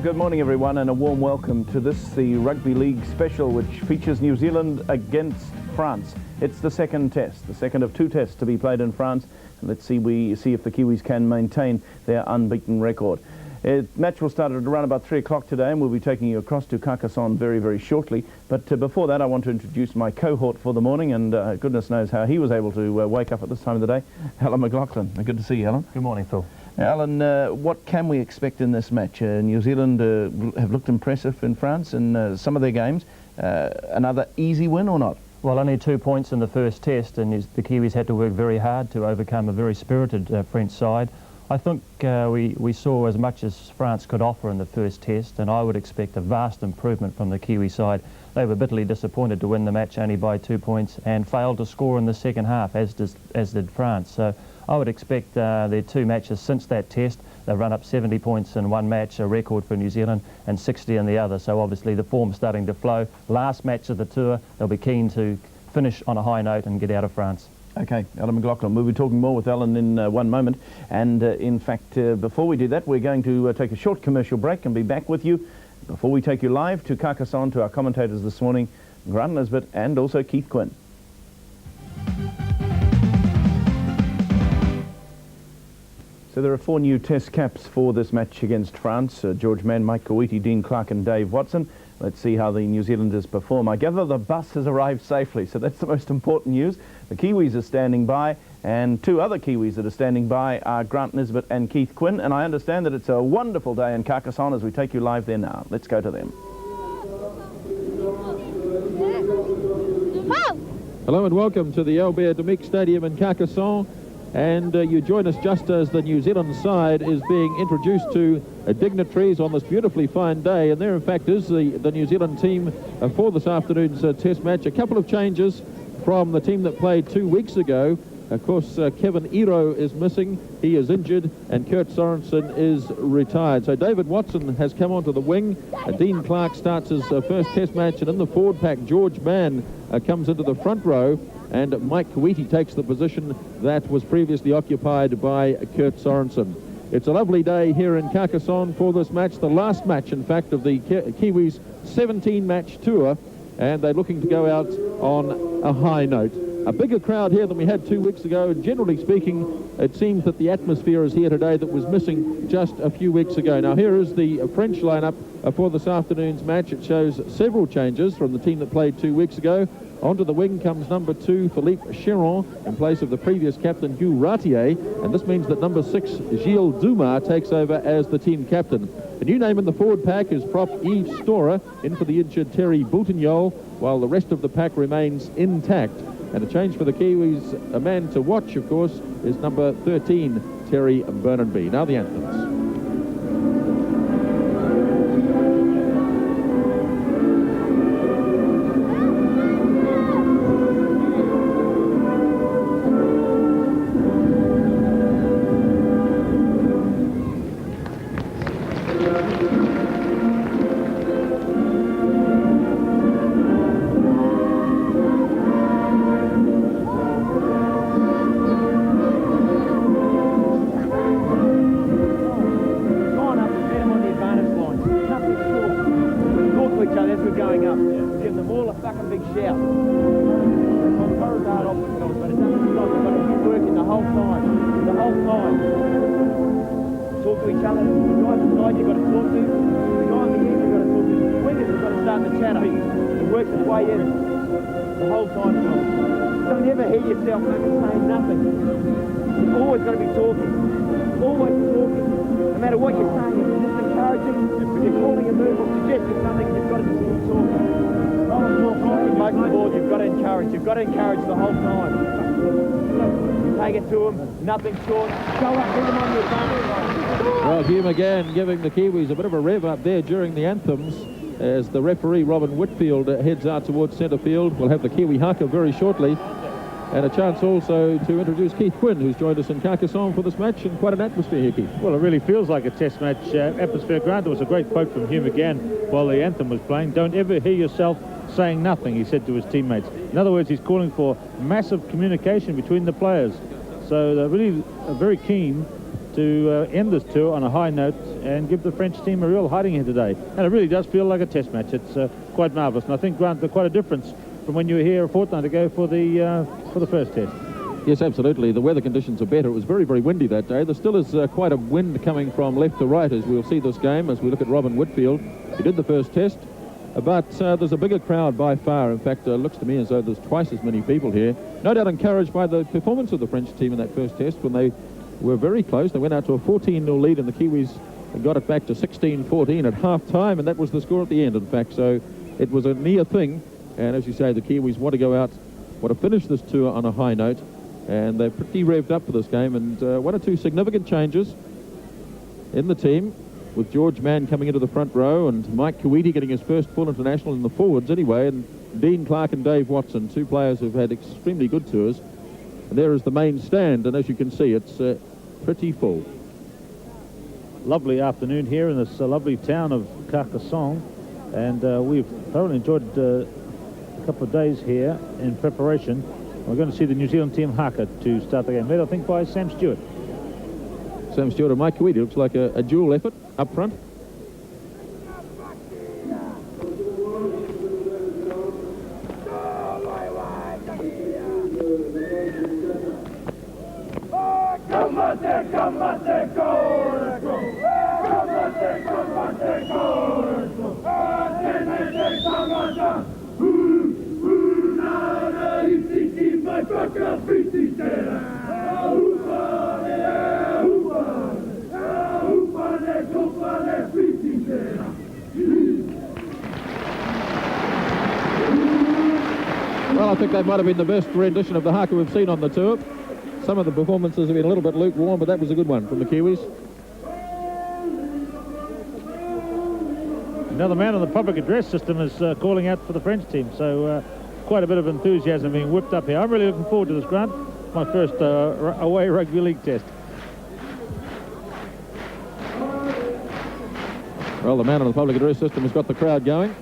good morning everyone, and a warm welcome to the Rugby League special, which features New Zealand against France. It's the second test, the second of two tests to be played in France. And let's see if the Kiwis can maintain their unbeaten record. Match will start at around about 3 o'clock today, and we'll be taking you across to Carcassonne very, very shortly. But before that, I want to introduce my cohort for the morning, and goodness knows how he was able to wake up at this time of the day, Alan McLaughlin. Good to see you, Alan. Good morning, Phil. Alan, what can we expect in this match? New Zealand have looked impressive in France in some of their games. Another easy win or not? Well, only 2 points in the first test, and the Kiwis had to work very hard to overcome a very spirited French side. I think we saw as much as France could offer in the first test, and I would expect a vast improvement from the Kiwi side. They were bitterly disappointed to win the match only by 2 points and failed to score in the second half, as did France. So I would expect their 2 matches since that test, they've run up 70 points in one match, a record for New Zealand, and 60 in the other. So obviously the form's starting to flow. Last match of the tour, they'll be keen to finish on a high note and get out of France. Okay, Alan McLaughlin. We'll be talking more with Alan in one moment. And in fact, before we do that, we're going to take a short commercial break and be back with you. Before we take you live to Carcassonne, to our commentators this morning, Grant Nisbet and also Keith Quinn. So there are 4 new test caps for this match against France. George Mann, Mike Kawiti, Dean Clark and Dave Watson. Let's see how the New Zealanders perform. I gather the bus has arrived safely, so that's the most important news. The Kiwis are standing by, and 2 other Kiwis that are standing by are Grant Nisbet and Keith Quinn, and I understand that it's a wonderful day in Carcassonne as we take you live there now. Let's go to them. Hello and welcome to the Albert Demick Stadium in Carcassonne. And you join us just as the New Zealand side is being introduced to dignitaries on this beautifully fine day. And there, in fact, is the New Zealand team for this afternoon's test match. A couple of changes from the team that played 2 weeks ago. Of course, Kevin Iro is missing. He is injured, and Kurt Sorensen is retired. So David Watson has come onto the wing. Dean Clark starts his first test match, and in the forward pack, George Mann comes into the front row. And Mike Kawiti takes the position that was previously occupied by Kurt Sorensen. It's a lovely day here in Carcassonne for this match, the last match, in fact, of the Kiwis' 17-match tour, and they're looking to go out on a high note. A bigger crowd here than we had 2 weeks ago, and generally speaking, it seems that the atmosphere is here today that was missing just a few weeks ago. Now, here is the French lineup for this afternoon's match. It shows several changes from the team that played 2 weeks ago. Onto the wing comes number 2, Philippe Chiron, in place of the previous captain, Hugh Ratier. And this means that number 6, Gilles Dumas, takes over as the team captain. The new name in the forward pack is prop Yves Storer, in for the injured Terry Boutignol, while the rest of the pack remains intact. And a change for the Kiwis, a man to watch, of course, is number 13, Terry Burnenby. Now the anthems. You've got to encourage the whole time. Take it to him, nothing short. Go up, put him on your advantage. Well, Hume again giving the Kiwis a bit of a rev up there during the anthems as the referee, Robin Whitfield, heads out towards centre field. We'll have the Kiwi haka very shortly. And a chance also to introduce Keith Quinn, who's joined us in Carcassonne for this match, and quite an atmosphere here, Keith. Well, it really feels like a test match atmosphere. Grant, there was a great quote from Hume again while the anthem was playing. Don't ever hear yourself saying nothing, he said to his teammates. In other words, he's calling for massive communication between the players. So they're really very keen to end this tour on a high note and give the French team a real hiding here today. And it really does feel like a test match. It's quite marvellous. And I think, Grant, there's quite a difference from when you were here a fortnight ago for the first test. Yes, absolutely. The weather conditions are better. It was very, very windy that day. There still is quite a wind coming from left to right as we'll see this game, as we look at Robin Whitfield. He did the first test, but there's a bigger crowd by far. In fact, it looks to me as though there's twice as many people here. No doubt encouraged by the performance of the French team in that first test when they were very close. They went out to a 14-0 lead, and the Kiwis got it back to 16-14 at half-time, and that was the score at the end, in fact. So it was a near thing, and as you say, the Kiwis want to finish this tour on a high note. And they're pretty revved up for this game, and one or two significant changes in the team, with George Mann coming into the front row and Mike Kuwaiti getting his first full international in the forwards anyway, and Dean Clark and Dave Watson, two players who've had extremely good tours. And there is the main stand, and as you can see, it's pretty full. Lovely afternoon here in this lovely town of Carcassonne, and we've thoroughly enjoyed a couple of days here in preparation. We're going to see the New Zealand team haka to start the game, led I think by Sam Stewart. Sam Stewart and Mike Kuwaiti. Looks like a dual effort up front. Well, I think that might have been the best rendition of the haka we've seen on the tour. Some of the performances have been a little bit lukewarm, but that was a good one from the Kiwis. Another man on the public address system is calling out for the French team, so quite a bit of enthusiasm being whipped up here. I'm really looking forward to this, Grant. My first away rugby league test. Well, the man on the public address system has got the crowd going.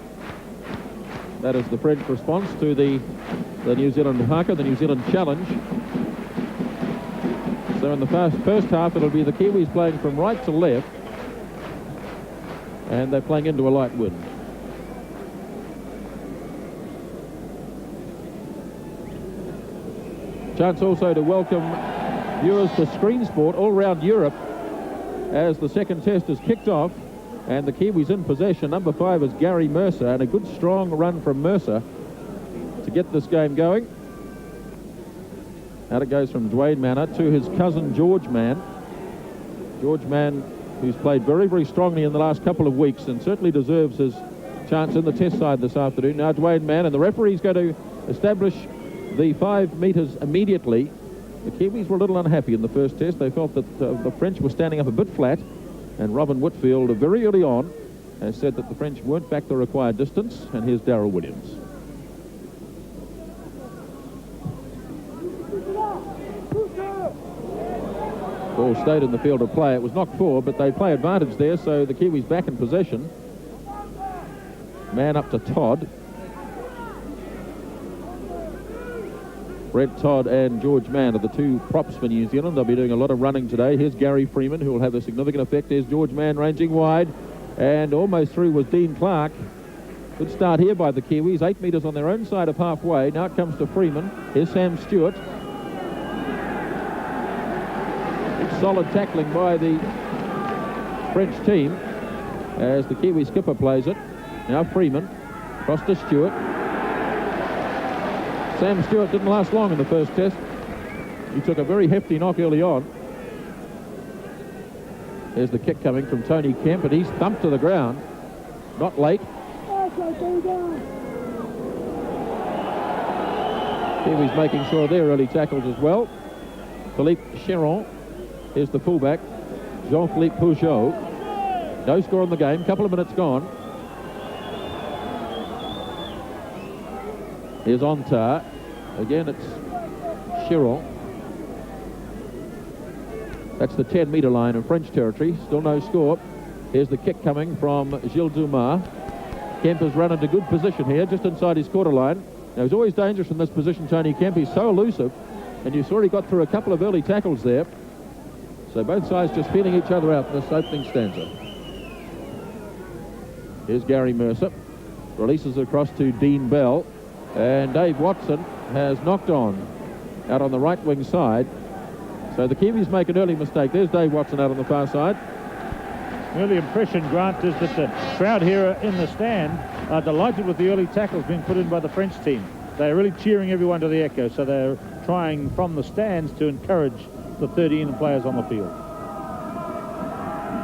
That is the French response to the New Zealand haka, the New Zealand challenge. So in the first half, it'll be the Kiwis playing from right to left, and they're playing into a light wind. Chance also to welcome viewers to Screen Sport all around Europe as the second test is kicked off, and the Kiwis in possession. Number 5 is Gary Mercer, and a good strong run from Mercer to get this game going. Out it goes from Dwayne Manor to his cousin George Mann. George Mann, who's played very, very strongly in the last couple of weeks and certainly deserves his chance in the test side this afternoon. Now Dwayne Mann, and the referee's going to establish the 5 metres immediately. The Kiwis were a little unhappy in the first test. They felt that the French were standing up a bit flat, and Robin Whitfield very early on has said that the French weren't back the required distance. And here's Darryl Williams. Ball stayed in the field of play. It was knocked forward, but they play advantage there, so the Kiwis back in possession. Man up to Todd. Brett Todd and George Mann are the two props for New Zealand. They'll be doing a lot of running today. Here's Gary Freeman, who will have a significant effect. There's George Mann ranging wide, and almost through was Dean Clark. Good start here by the Kiwis. 8 metres on their own side of halfway. Now it comes to Freeman. Here's Sam Stewart. Solid tackling by the French team as the Kiwi skipper plays it. Now Freeman, across to Stewart. Sam Stewart didn't last long in the first test. He took a very hefty knock early on. There's the kick coming from Tony Kemp, and he's thumped to the ground. Not late. Kiwis making sure they're early tackles as well. Philippe Cheron. Here's the fullback, Jean-Philippe Peugeot. No score on the game, couple of minutes gone. Here's Ontar. Again, it's Chiron. That's the 10-metre line of French territory. Still no score. Here's the kick coming from Gilles Dumas. Kemp has run into good position here, just inside his quarter line. Now, he's always dangerous in this position, Tony Kemp. He's so elusive, and you saw he got through a couple of early tackles there. So both sides just feeling each other out in this opening stanza. Here's Gary Mercer. Releases it across to Dean Bell. And Dave Watson has knocked on out on the right wing side. So the Kiwis make an early mistake. There's Dave Watson out on the far side. Well, the impression, Grant, is that the crowd here in the stand are delighted with the early tackles being put in by the French team. They're really cheering everyone to the echo, so they're trying from the stands to encourage the 13 players on the field.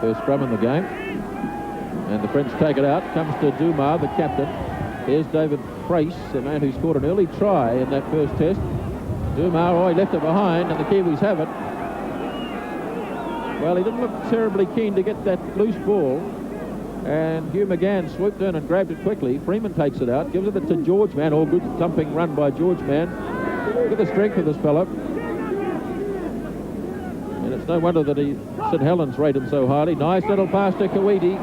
First scrum in the game. And the French take it out. Comes to Dumas, the captain. Here's David Price, the man who scored an early try in that first test. Dumas, he left it behind, and the Kiwis have it. Well, he didn't look terribly keen to get that loose ball. And Hugh McGann swooped in and grabbed it quickly. Freeman takes it out, gives it to George Mann. All good thumping run by George Mann. Look at the strength of this fellow. And it's no wonder that St Helens rate him so highly. Nice little pass to Kawiti.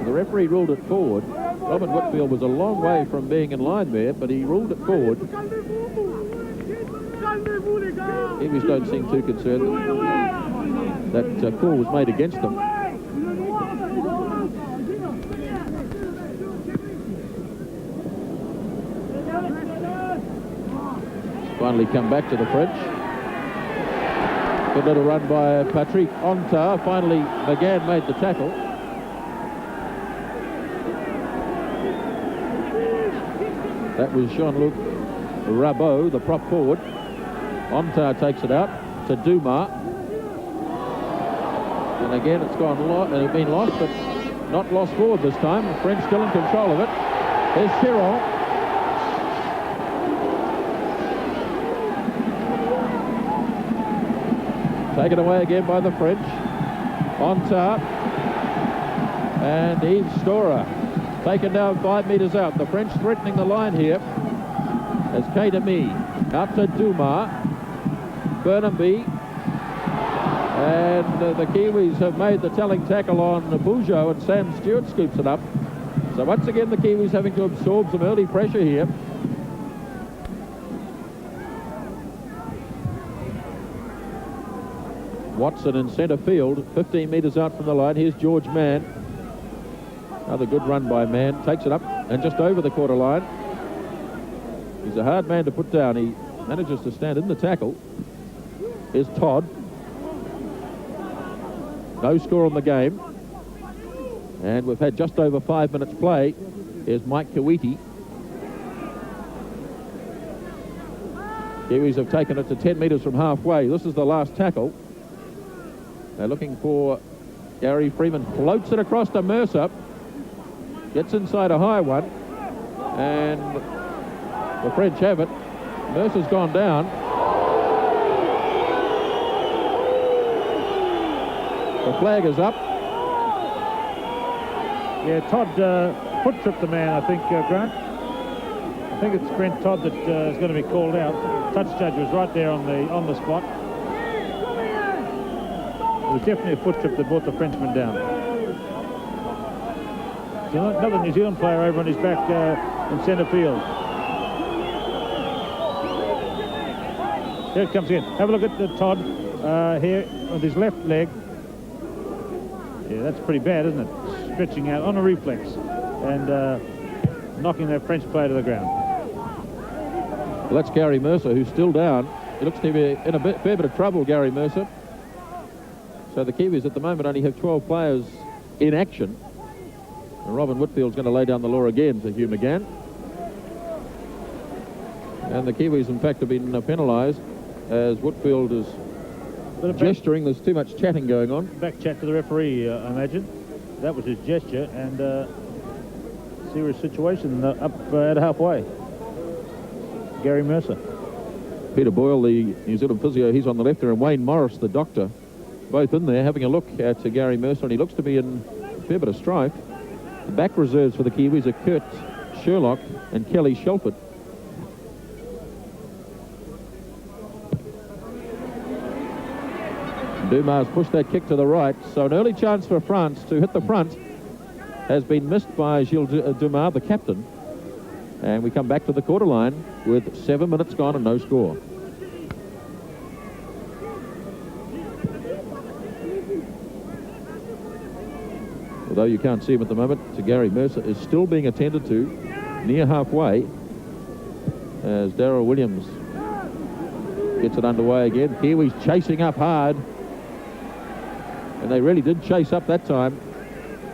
The referee ruled it forward. Robin Whitfield was a long way from being in line there, but he ruled it forward. Kiwis don't seem too concerned that call was made against them. Finally come back to the French. Good little run by Patrick Ontar. Finally, McGann made the tackle. That was Jean-Luc Rabot, the prop forward. Ontar takes it out to Dumas. And again, it's been lost, but not lost forward this time. The French still in control of it. There's Chiron. Taken away again by the French. Ontar. And Yves Storer. Taken down 5 metres out. The French threatening the line here. As K-Demi out to Dumas. Burnhamby. And the Kiwis have made the telling tackle on Bujo, and Sam Stewart scoops it up. So once again the Kiwis having to absorb some early pressure here. Watson in centre field, 15 metres out from the line. Here's George Mann. Another good run by Mann. Takes it up and just over the quarter line. He's a hard man to put down. He manages to stand in the tackle. Here's Todd. No score on the game. And we've had just over 5 minutes play. Here's Mike Kawiti. Kiwis have taken it to 10 metres from halfway. This is the last tackle. They're looking for Gary Freeman. Floats it across to Mercer. Gets inside a high one. And the French have it. Mercer's gone down. The flag is up. Yeah, Todd foot tripped the man, I think, Grant. I think it's Brent Todd that is going to be called out. Touch judge was right there on the spot. It was definitely a foot trip that brought the Frenchman down. So another New Zealand player over on his back in centre field. Here it comes again. Have a look at Todd here with his left leg. Yeah, that's pretty bad, isn't it? Stretching out on a reflex and knocking that French player to the ground. Well, that's Gary Mercer, who's still down. He looks to be in a fair bit of trouble, Gary Mercer. So the Kiwis at the moment only have 12 players in action. And Robin Whitfield's going to lay down the law again for Hugh McGann. And the Kiwis, in fact, have been penalised as Whitfield is gesturing. There's too much chatting going on. Back chat to the referee, I imagine. That was his gesture, and serious situation up at halfway. Gary Mercer. Peter Boyle, the New Zealand physio, he's on the left there, and Wayne Morris, the doctor, both in there having a look at Gary Mercer, and he looks to be in a fair bit of strife. The back reserves for the Kiwis are Kurt Sherlock and Kelly Shelford. Dumas pushed that kick to the right, so an early chance for France to hit the front has been missed by Gilles Dumas, the captain. And we come back to the quarter line with 7 minutes gone and no score. although you can't see him at the moment, to Gary Mercer, is still being attended to near halfway as Darryl Williams gets it underway again. Kiwis chasing up hard, and they really did chase up that time,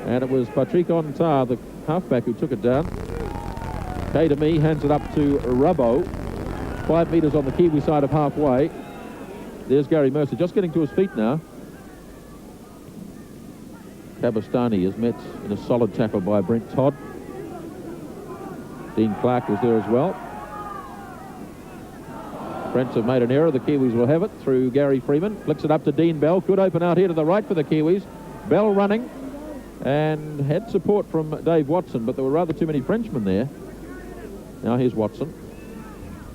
and it was Patrick Ontar, the halfback, who took it down. K to me hands it up to Rubbo, 5 metres on the Kiwi side of halfway. There's Gary Mercer just getting to his feet now. Kabastani is met in a solid tackle by Brent Todd. Dean Clark was there as well. Brents have made an error. The Kiwis will have it through Gary Freeman. Flicks it up to Dean Bell. Could open out here to the right for the Kiwis. Bell running and had support from Dave Watson, but there were rather too many Frenchmen there. Now here's Watson.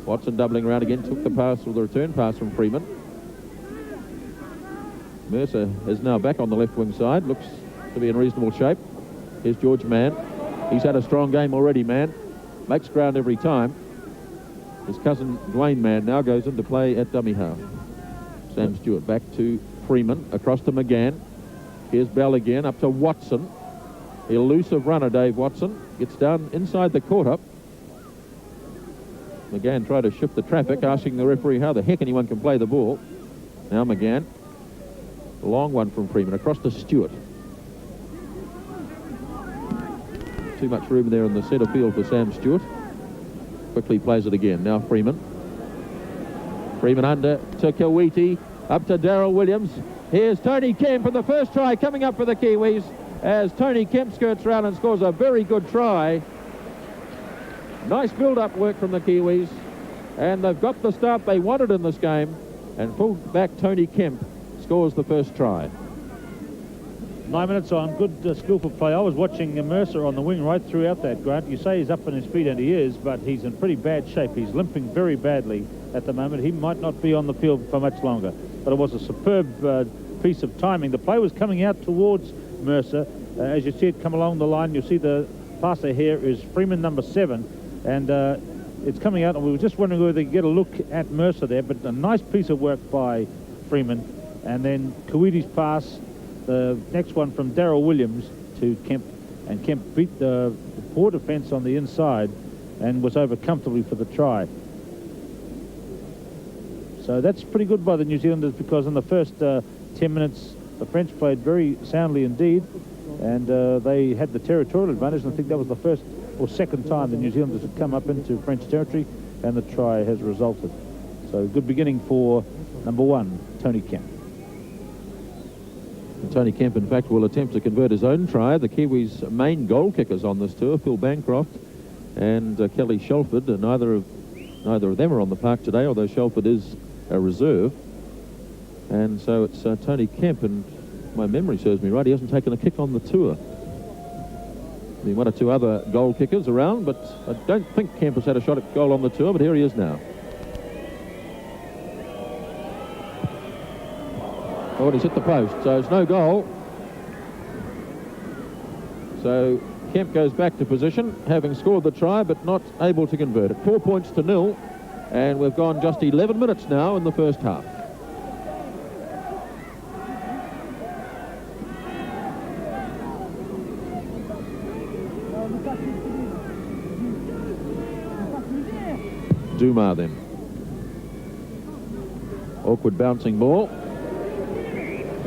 Watson doubling around again, took the pass, or the return pass from Freeman. Mercer is now back on the left wing side. Looks to be in reasonable shape. Here's George Mann. He's had a strong game already, Mann. Makes ground every time. His cousin Dwayne Mann now goes into play at dummy half. Sam Stewart back to Freeman, across to McGann. Here's Bell again, up to Watson. Elusive runner, Dave Watson. Gets down inside the quarter. McGann tried to shift the traffic, asking the referee how the heck anyone can play the ball. Now McGann. A long one from Freeman, across to Stewart. Too much room there in the centre field for Sam Stewart. Quickly plays it again. Now Freeman. Freeman under to Kawiti. Up to Darryl Williams. Here's Tony Kemp, and the first try coming up for the Kiwis as Tony Kemp skirts round and scores a very good try. Nice build-up work from the Kiwis, and they've got the start they wanted in this game, and full-back Tony Kemp scores the first try. 9 minutes on. Good skillful play. I was watching Mercer on the wing right throughout that, Grant. You say he's up on his feet, and he is, but he's in pretty bad shape. He's limping very badly at the moment. He might not be on the field for much longer, but it was a superb piece of timing. The play was coming out towards Mercer. As you see it come along the line, you'll see the passer here is Freeman, number 7, and it's coming out, and we were just wondering whether they could get a look at Mercer there, but a nice piece of work by Freeman. And then Kawiti's pass, the next one from Darryl Williams to Kemp, and Kemp beat the poor defence on the inside and was over comfortably for the try. So that's pretty good by the New Zealanders, because in the first 10 minutes the French played very soundly indeed, and they had the territorial advantage, and I think that was the first or second time the New Zealanders had come up into French territory, and the try has resulted. So good beginning for number 1, Tony Kemp. And Tony Kemp, in fact, will attempt to convert his own try. The Kiwis' main goal kickers on this tour, Phil Bancroft and Kelly Shelford, and neither of them are on the park today, although Shelford is a reserve. And so it's Tony Kemp, and my memory serves me right, he hasn't taken a kick on the tour. I mean, 1 or 2 other goal kickers around, but I don't think Kemp has had a shot at goal on the tour, but here he is now. Oh, and he's hit the post, so it's no goal. So Kemp goes back to position, having scored the try, but not able to convert it. 4 points to 0, and we've gone just 11 minutes now in the first half. Dumar then. Awkward bouncing ball.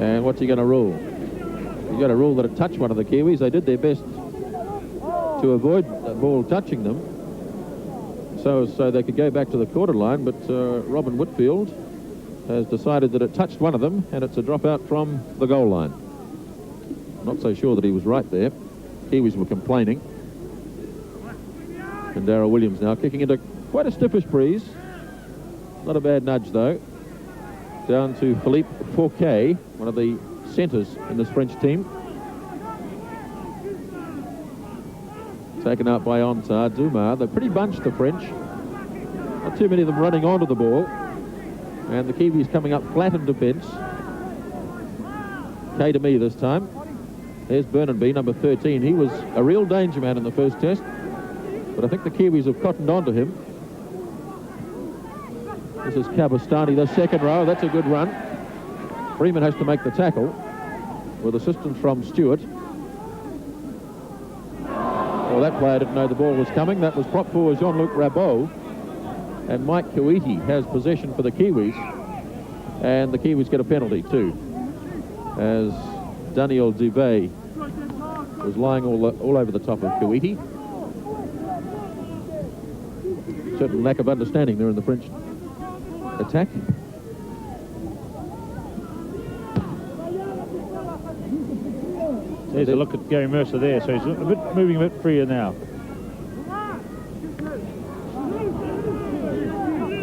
And what's he going to rule? He's going to rule that it touched one of the Kiwis. They did their best to avoid the ball touching them, so they could go back to the quarter line, but Robin Whitfield has decided that it touched one of them, and it's a drop out from the goal line. Not so sure that he was right there. Kiwis were complaining. And Darryl Williams now kicking into quite a stiffish breeze. Not a bad nudge, though. Down to Philippe Fouquet, one of the centres in this French team. Taken out by Ontar. Dumar. They're pretty bunched, the French. Not too many of them running onto the ball. And the Kiwis coming up flat in defence. K to me this time. There's Bernabé, number 13. He was a real danger man in the first test, but I think the Kiwis have cottoned onto him. This is Kabastani, the second row. That's a good run. Freeman has to make the tackle with assistance from Stewart. Well, that player didn't know the ball was coming. That was prop forward Jean-Luc Rabot. And Mike Kuiti has possession for the Kiwis. And the Kiwis get a penalty too, as Daniel Dubé was lying all over the top of Kuiti. Certain lack of understanding there in the French attack. There's a look at Gary Mercer there, so he's moving a bit freer now.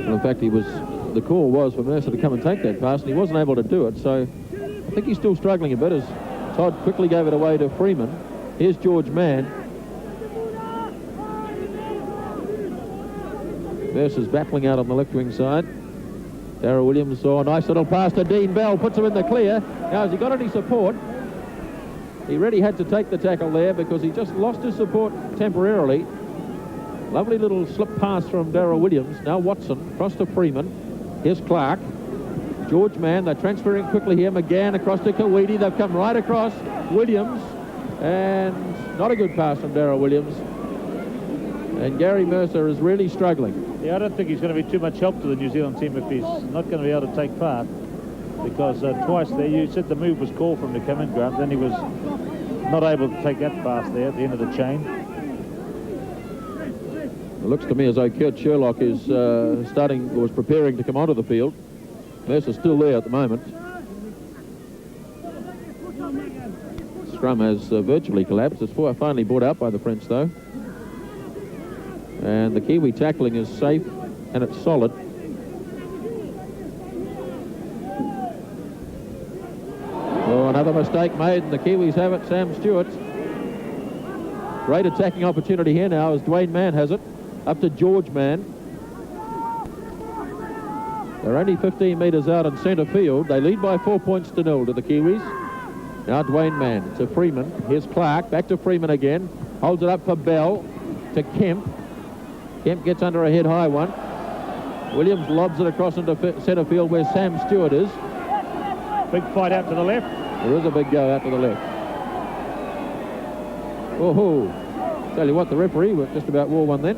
Well, in fact, the call was for Mercer to come and take that pass, and he wasn't able to do it, so I think he's still struggling a bit as Todd quickly gave it away to Freeman. Here's George Mann. Mercer's battling out on the left wing side. Darryl Williams saw a nice little pass to Dean Bell, puts him in the clear. Now, has he got any support? He really had to take the tackle there because he just lost his support temporarily. Lovely little slip pass from Darryl Williams. Now Watson, across to Freeman. Here's Clark. George Mann, they're transferring quickly here. McGann across to Kuiti. They've come right across. Williams. And not a good pass from Darryl Williams. And Gary Mercer is really struggling. Yeah, I don't think he's going to be too much help to the New Zealand team if he's not going to be able to take part. Because twice there, you said the move was called from to come in, Grant. Then he was not able to take that pass there at the end of the chain. It looks to me as though Kurt Sherlock is was preparing to come onto the field. Mercer's still there at the moment. Scrum has virtually collapsed. It's finally brought out by the French, though. And the Kiwi tackling is safe and it's solid. Oh, another mistake made, and the Kiwis have it. Sam Stewart. Great attacking opportunity here now as Dwayne Mann has it. Up to George Mann. They're only 15 metres out in centre field. They lead by 4 points to 0 to the Kiwis. Now Dwayne Mann to Freeman. Here's Clark. Back to Freeman again. Holds it up for Bell. To Kemp. Kemp gets under a head-high one. Williams lobs it across into centre field where Sam Stewart is. Big fight out to the left. There is a big go out to the left. Oh-ho. Tell you what, the referee just about wore one then.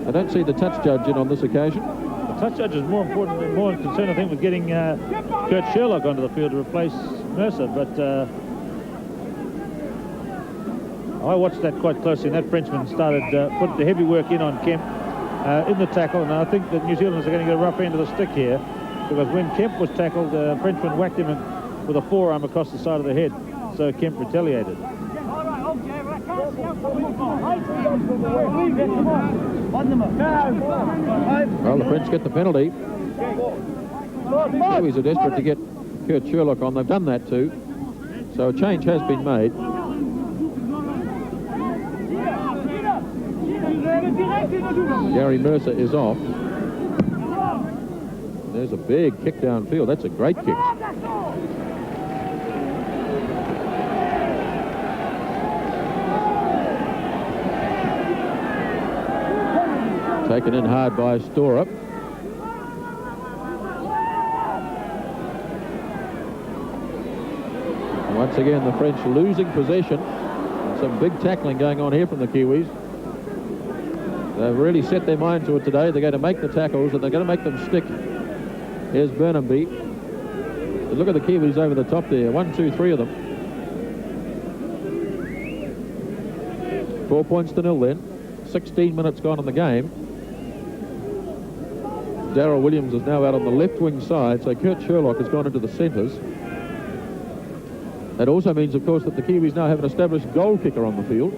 I don't see the touch judge in on this occasion. The touch judge is more important and more concerned, I think, with getting Kurt Sherlock onto the field to replace Mercer. But I watched that quite closely, and that Frenchman started put the heavy work in on Kemp in the tackle, and I think that New Zealanders are going to get a rough end of the stick here, because when Kemp was tackled, the Frenchman whacked him with a forearm across the side of the head, so Kemp retaliated. Well, the French get the penalty. Kiwis are desperate to get Kurt Sherlock on. They've done that too. So a change has been made. Gary Mercer is off. There's a big kick downfield. That's a great kick. Taken in hard by Storup. Once again, the French losing possession. Some big tackling going on here from the Kiwis. They've really set their mind to it today. They're going to make the tackles and they're going to make them stick. Here's Burnhamby. But look at the Kiwis over the top there. 1, 2, 3 of them. 4 points to 0 then. 16 minutes gone in the game. Darryl Williams is now out on the left wing side, so Kurt Sherlock has gone into the centres. That also means, of course, that the Kiwis now have an established goal kicker on the field.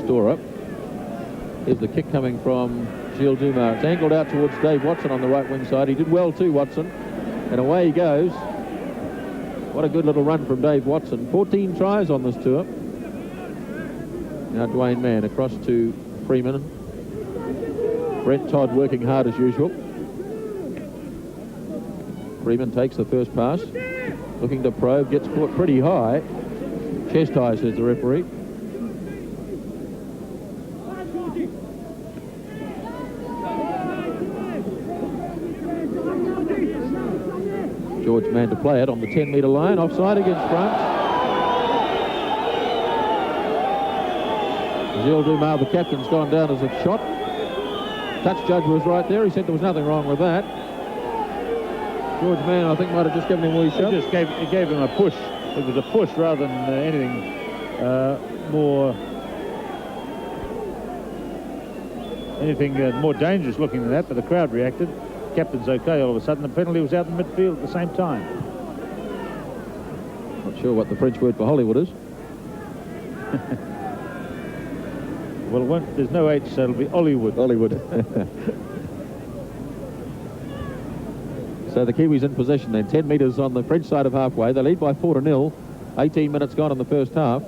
Storup. Here's the kick coming from Gilles Dumas. It's angled out towards Dave Watson on the right wing side. He did well too, Watson. And away he goes. What a good little run from Dave Watson. 14 tries on this tour. Now Dwayne Mann across to Freeman. Brent Todd working hard as usual. Freeman takes the first pass. Looking to probe. Gets caught pretty high. Chest high, says the referee. George Mann to play it on the 10-metre line, offside against France. Gilles Dumas, the captain's gone down as a shot. Touch judge was right there. He said there was nothing wrong with that. George Mann, I think, might have just given him a wee shove. It gave him a push. It was a push rather than anything more dangerous looking than that, but the crowd reacted. Captain's okay all of a sudden. The penalty was out in midfield at the same time. Not sure what the French word for Hollywood is. Well, there's no H, so it'll be Hollywood. Hollywood. So the Kiwis in possession then. 10 metres on the French side of halfway. They lead by 4-0. 18 minutes gone in the first half.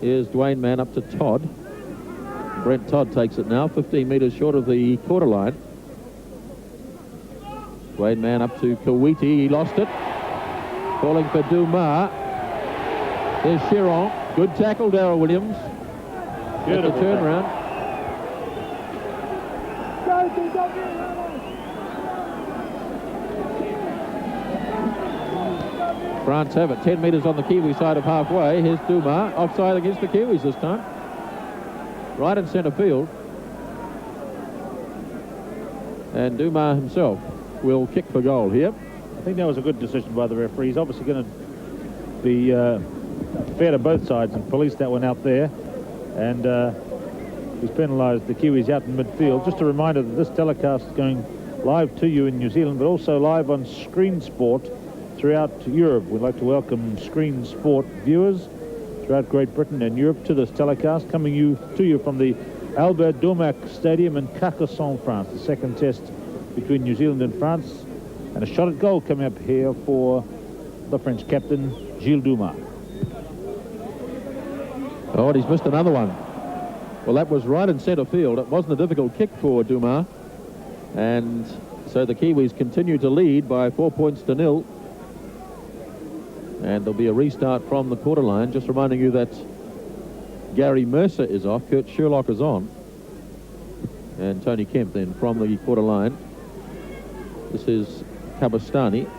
Here's Dwayne Mann up to Todd. Brent Todd takes it now, 15 metres short of the quarter line. Dwayne Mann up to Kawiti. He lost it. Calling for Dumas. There's Chiron. Good tackle, Darryl Williams. Beautiful turnaround. France have it. 10 metres on the Kiwi side of halfway. Here's Dumas. Offside against the Kiwis this time. Right in centre field. And Dumas himself will kick for goal here. I think that was a good decision by the referee. He's obviously going to be fair to both sides and police that one out there. And he's penalised the Kiwis out in midfield. Just a reminder that this telecast is going live to you in New Zealand, but also live on Screen Sport throughout Europe. We'd like to welcome Screen Sport viewers throughout Great Britain and Europe to this telecast, coming to you from the Albert Domac Stadium in Carcassonne, France. The second test between New Zealand and France, and a shot at goal coming up here for the French captain, Gilles Dumas. Oh, and he's missed another one. Well, that was right in centre field. It wasn't a difficult kick for Dumas. And so the Kiwis continue to lead by 4 points to 0. And there'll be a restart from the quarter line. Just reminding you that Gary Mercer is off. Kurt Sherlock is on. And Tony Kemp then from the quarter line. This is Kabastani.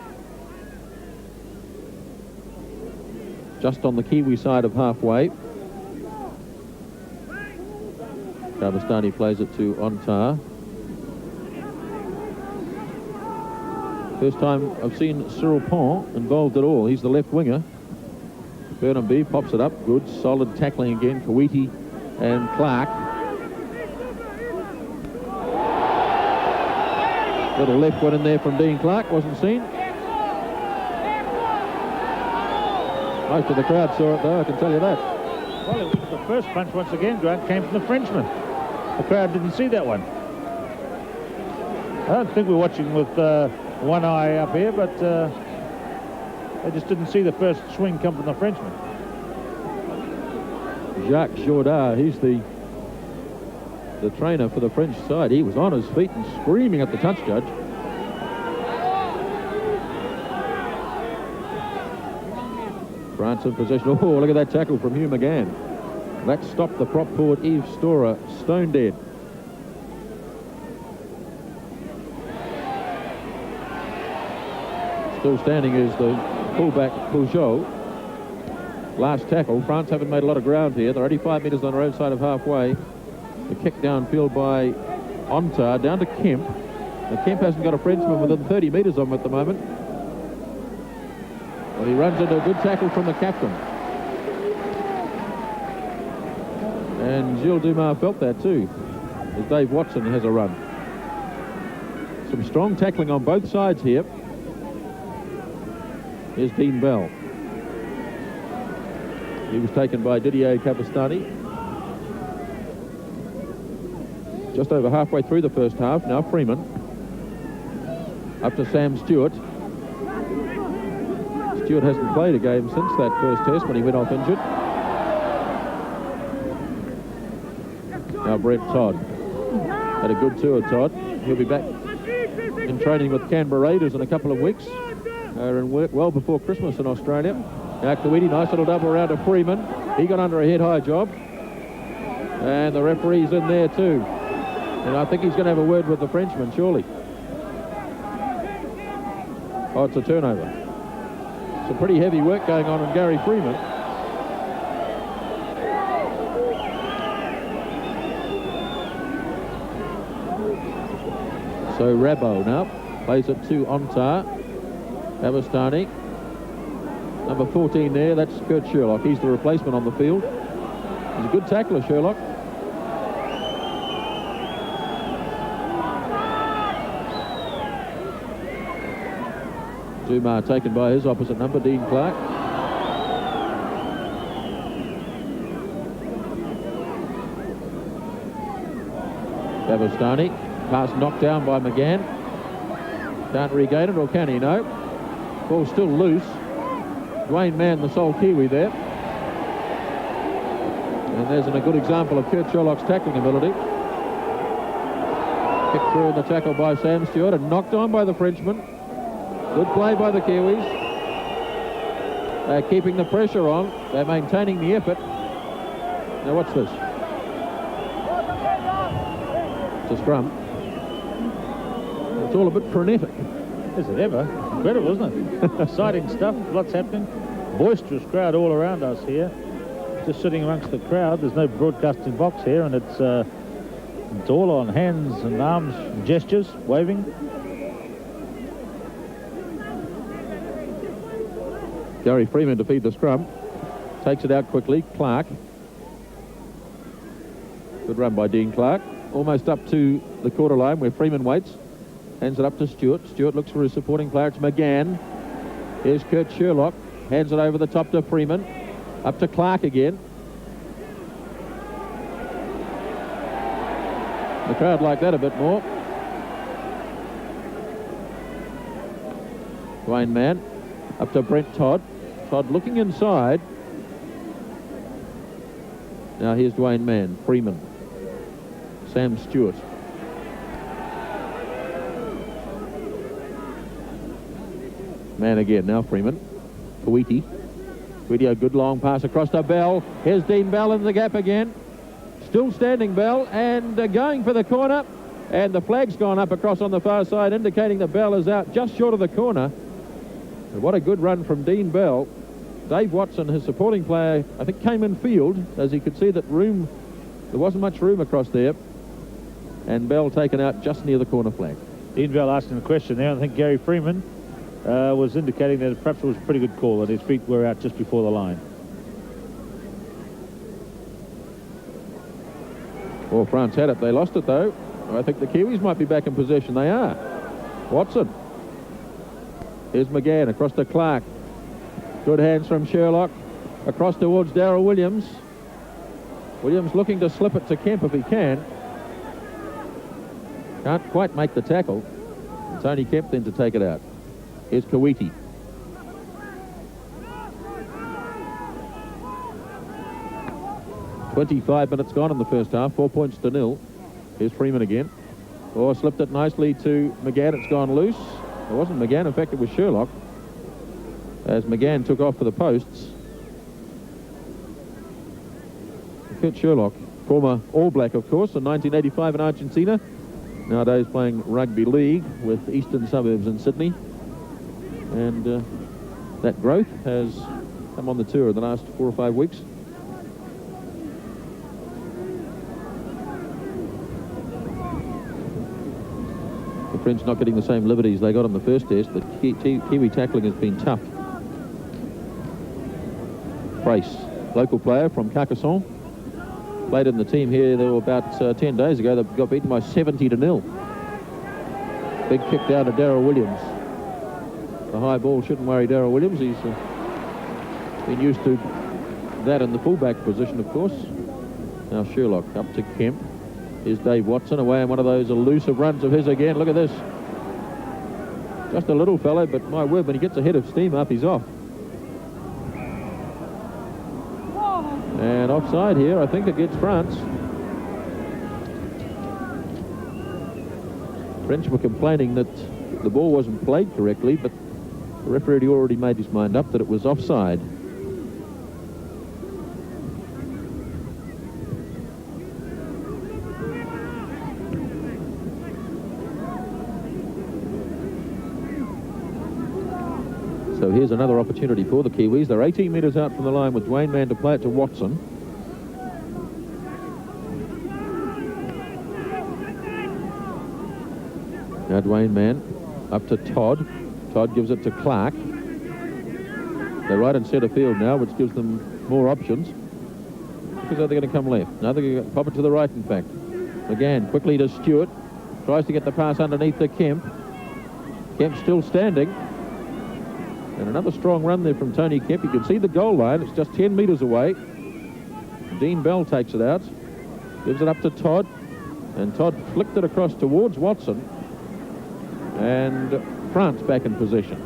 Just on the Kiwi side of halfway. Kabastani plays it to Ontar. First time I've seen Cyril Pont involved at all. He's the left winger. Burnham pops it up. Good, solid tackling again. Kawiti and Clark. Little left one in there from Dean Clark. Wasn't seen. Most of the crowd saw it, though, I can tell you that. Well, it was the first punch once again, Grant, came from the Frenchman. The crowd didn't see that one. I don't think we're watching with one eye up here, but they just didn't see the first swing come from the Frenchman. Jacques Jourdain, he's the trainer for the French side. He was on his feet and screaming at the touch judge. France in possession. Oh, look at that tackle from Hugh McGann. That stopped the prop forward Yves Storer stone dead. Still standing is the fullback Peugeot. Last tackle. France haven't made a lot of ground here. They're 85 metres on their own side of halfway. The kick downfield by Ontar down to Kemp. Now, Kemp hasn't got a Frenchman within 30 metres of him at the moment. Well, he runs into a good tackle from the captain. And Gilles Dumas felt that too, as Dave Watson has a run. Some strong tackling on both sides here. Here's Dean Bell. He was taken by Didier Kabastani. Just over halfway through the first half. Now Freeman. Up to Sam Stewart. Stewart hasn't played a game since that first test when he went off injured. Now Brent Todd. Had a good tour, Todd. He'll be back in training with Canberra Raiders in a couple of weeks. They're in work well before Christmas in Australia. Now Kawiti, nice little double around to Freeman. He got under a head-high job. And the referee's in there too. And I think he's going to have a word with the Frenchman, surely. Oh, it's a turnover. Some pretty heavy work going on Gary Freeman. So Rabo now plays it to Ontar. Avastani. Number 14 there, that's Kurt Sherlock. He's the replacement on the field. He's a good tackler, Sherlock. Zumar taken by his opposite number, Dean Clark. Avastani. Pass knocked down by McGann. Can't regain it, or can he? No. Ball still loose. Dwayne Mann, the sole Kiwi there. And there's a good example of Kurt Sherlock's tackling ability. Kicked through in the tackle by Sam Stewart and knocked on by the Frenchman. Good play by the Kiwis. They're keeping the pressure on. They're maintaining the effort. Now what's this? It's a scrum. It's all a bit frenetic. Is it ever? Incredible, isn't it? Exciting stuff. Lots happening. Boisterous crowd all around us here. Just sitting amongst the crowd. There's no broadcasting box here, and it's all on hands and arms and gestures, waving. Gary Freeman to feed the scrum. Takes it out quickly. Clark. Good run by Dean Clark. Almost up to the quarter line where Freeman waits. Hands it up to Stewart. Stewart looks for his supporting player. It's McGann. Here's Kurt Sherlock. Hands it over the top to Freeman. Up to Clark again. The crowd like that a bit more. Dwayne Mann. Up to Brent Todd. Todd looking inside. Now here's Dwayne Mann. Freeman. Sam Stewart. Man again, now Freeman. Kawiti. Kawiti, a good long pass across to Bell. Here's Dean Bell in the gap again. Still standing Bell, and going for the corner. And the flag's gone up across on the far side, indicating that Bell is out just short of the corner. And what a good run from Dean Bell. Dave Watson, his supporting player, I think came in field, as he could see that there wasn't much room across there. And Bell taken out just near the corner flag. Dean Bell asking the question there. I think Gary Freeman was indicating that perhaps it was a pretty good call, that his feet were out just before the line. Well, France had it. They lost it, though. I think the Kiwis might be back in possession. They are. Watson. Here's McGann across to Clark. Good hands from Sherlock. Across towards Darryl Williams. Williams looking to slip it to Kemp if he can. Can't quite make the tackle. It's only Kemp then to take it out. Here's Kawiti. "25 minutes gone in the first half, 4 points to nil. Here's Freeman again. Oh, slipped it nicely to McGann. It's gone loose. It wasn't McGann, in fact it was Sherlock, as McGann took off for the posts. Kurt Sherlock, former All Black, of course, in 1985 in Argentina. Nowadays playing rugby league with Eastern Suburbs in Sydney. And that growth has come on the tour in the last 4 or 5 weeks. The French not getting the same liberties they got on the first test. The Kiwi tackling has been tough. Brace, local player from Carcassonne. Played in the team here about 10 days ago. They got beaten by 70-0. Big kick down to Darryl Williams. The high ball shouldn't worry Darryl Williams. He's been used to that in the fullback position, of course. Now Sherlock up to Kemp. Here's Dave Watson away on one of those elusive runs of his again. Look at this. Just a little fellow, but my word, when he gets a head of steam up, he's off. And offside here, I think, against France. French were complaining that the ball wasn't played correctly, but the referee had already made his mind up that it was offside. So here's another opportunity for the Kiwis. They're 18 metres out from the line with Dwayne Mann to play it to Watson. Now Dwayne Mann up to Todd. Todd gives it to Clark. They're right in centre field now, which gives them more options. Because they're going to come left. Now they're going to pop it to the right, in fact. Again, quickly to Stewart. Tries to get the pass underneath to Kemp. Kemp still standing. And another strong run there from Tony Kemp. You can see the goal line. It's just 10 metres away. Dean Bell takes it out. Gives it up to Todd. And Todd flicked it across towards Watson. And France back in possession.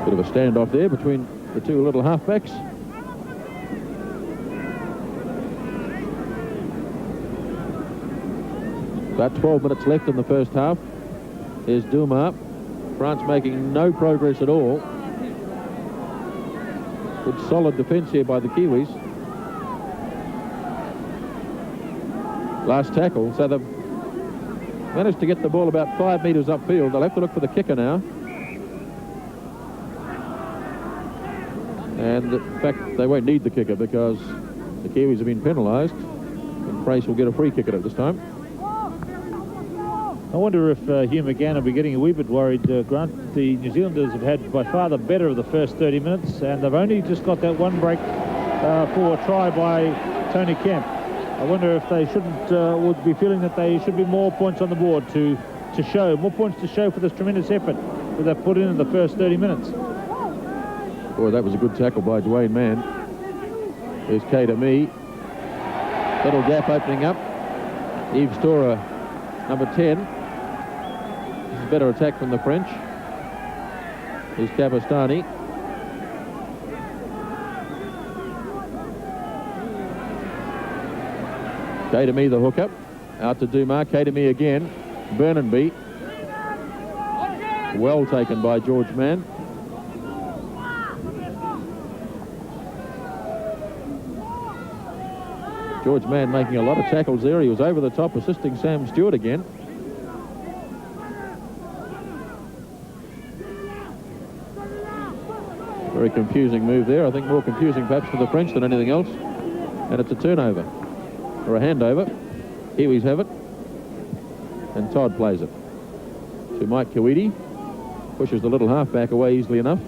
Bit of a standoff there between the two little halfbacks. About 12 minutes left in the first half. Here's Dumas. France making no progress at all. Good solid defence here by the Kiwis. Last tackle, so they've managed to get the ball about 5 metres upfield. They'll have to look for the kicker now. And in fact, they won't need the kicker because the Kiwis have been penalised. And Price will get a free kick at this time. I wonder if Hugh McGann will be getting a wee bit worried, Grant. The New Zealanders have had by far the better of the first 30 minutes, and they've only just got that one break for a try by Tony Kemp. I wonder if they would be feeling that they should be more points on the board to show, more points to show for this tremendous effort that they've put in the first 30 minutes. Boy, that was a good tackle by Dwayne Mann. Here's K-to-me. Little gap opening up. Yves Storer, number 10. This is a better attack from the French. Here's Kabastani. K-to-me, the hookup. Out to Dumas. K-to-me again. Burnenby. Well taken by George Mann. George Mann making a lot of tackles there. He was over the top, assisting Sam Stewart again. Very confusing move there. I think more confusing perhaps for the French than anything else. And it's a turnover, or a handover. Kiwis have it. And Todd plays it to Mike Kawiti. Pushes the little halfback away easily enough.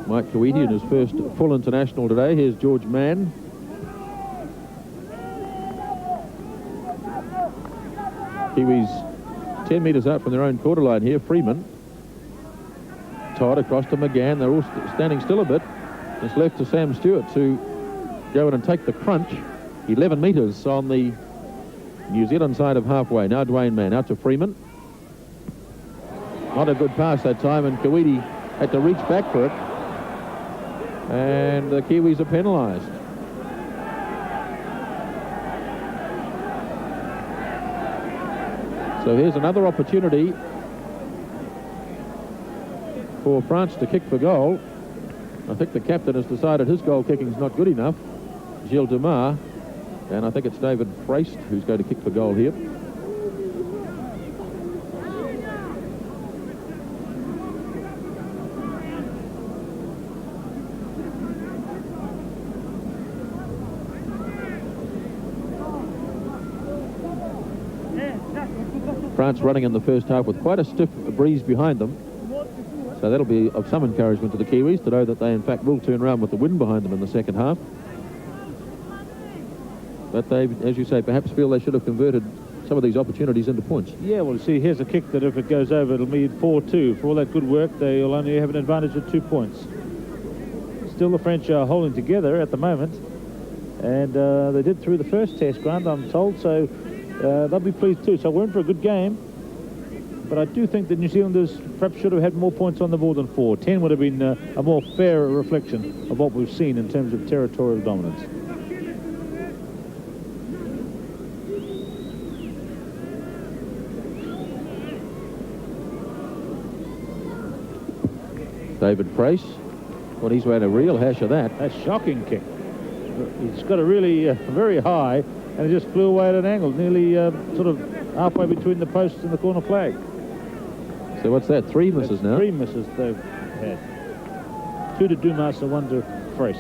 Mike Kawiti in his first full international today. Here's George Mann. Kiwis 10 metres out from their own quarter line here. Freeman. Todd across to McGann. They're all standing still a bit. It's left to Sam Stewart to go in and take the crunch. 11 metres on the New Zealand side of halfway. Now Dwayne Mann out to Freeman. Not a good pass that time, and Kawiti had to reach back for it. And the Kiwis are penalised. So here's another opportunity for France to kick for goal. I think the captain has decided his goal kicking is not good enough, Gilles Dumas, and I think it's David Priest who's going to kick for goal here. France running in the first half with quite a stiff breeze behind them. So that'll be of some encouragement to the Kiwis to know that they in fact will turn around with the wind behind them in the second half. But they, as you say, perhaps feel they should have converted some of these opportunities into points. Yeah, well, see, here's a kick that if it goes over, it'll mean 4-2. For all that good work, they'll only have an advantage of 2 points. Still, the French are holding together at the moment. And they did through the first test, Grant, I'm told, so they'll be pleased too. So we're in for a good game. But I do think the New Zealanders perhaps should have had more points on the board than 4. 10 would have been a more fair reflection of what we've seen in terms of territorial dominance. David Price Well, he's had a real hash of that. A shocking kick. He's got a really very high, and it just flew away at an angle, nearly sort of halfway between the posts and the corner flag. So what's that? 3 misses now? 3 misses they've had. 2 to Dumas and 1 to Fresh.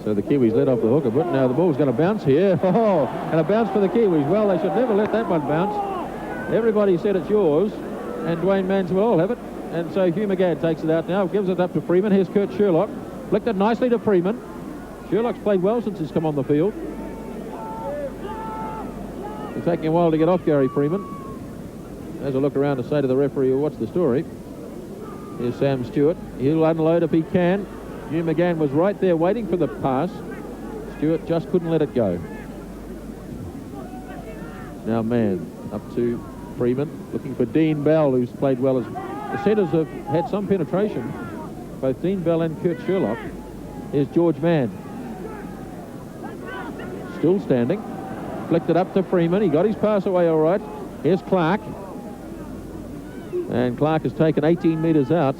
So the Kiwis let off the hook a bit. Now the ball's going to bounce here. Oh, and a bounce for the Kiwis. Well, they should never let that one bounce. Everybody said it's yours, and Dwayne Manswell will have it. And so Hugh McGann takes it out now, gives it up to Freeman. Here's Kurt Sherlock. Flicked it nicely to Freeman. Sherlock's played well since he's come on the field. It's taking a while to get off Gary Freeman. Has a look around to say to the referee, well, what's the story? Here's Sam Stewart. He'll unload if he can. Hugh McGann was right there waiting for the pass. Stewart just couldn't let it go. Now Mann up to Freeman, looking for Dean Bell, who's played well. As the centres have had some penetration, both Dean Bell and Kurt Sherlock. Here's George Mann. Still standing. Flicked it up to Freeman. He got his pass away all right. Here's Clark. And Clark has taken 18 metres out.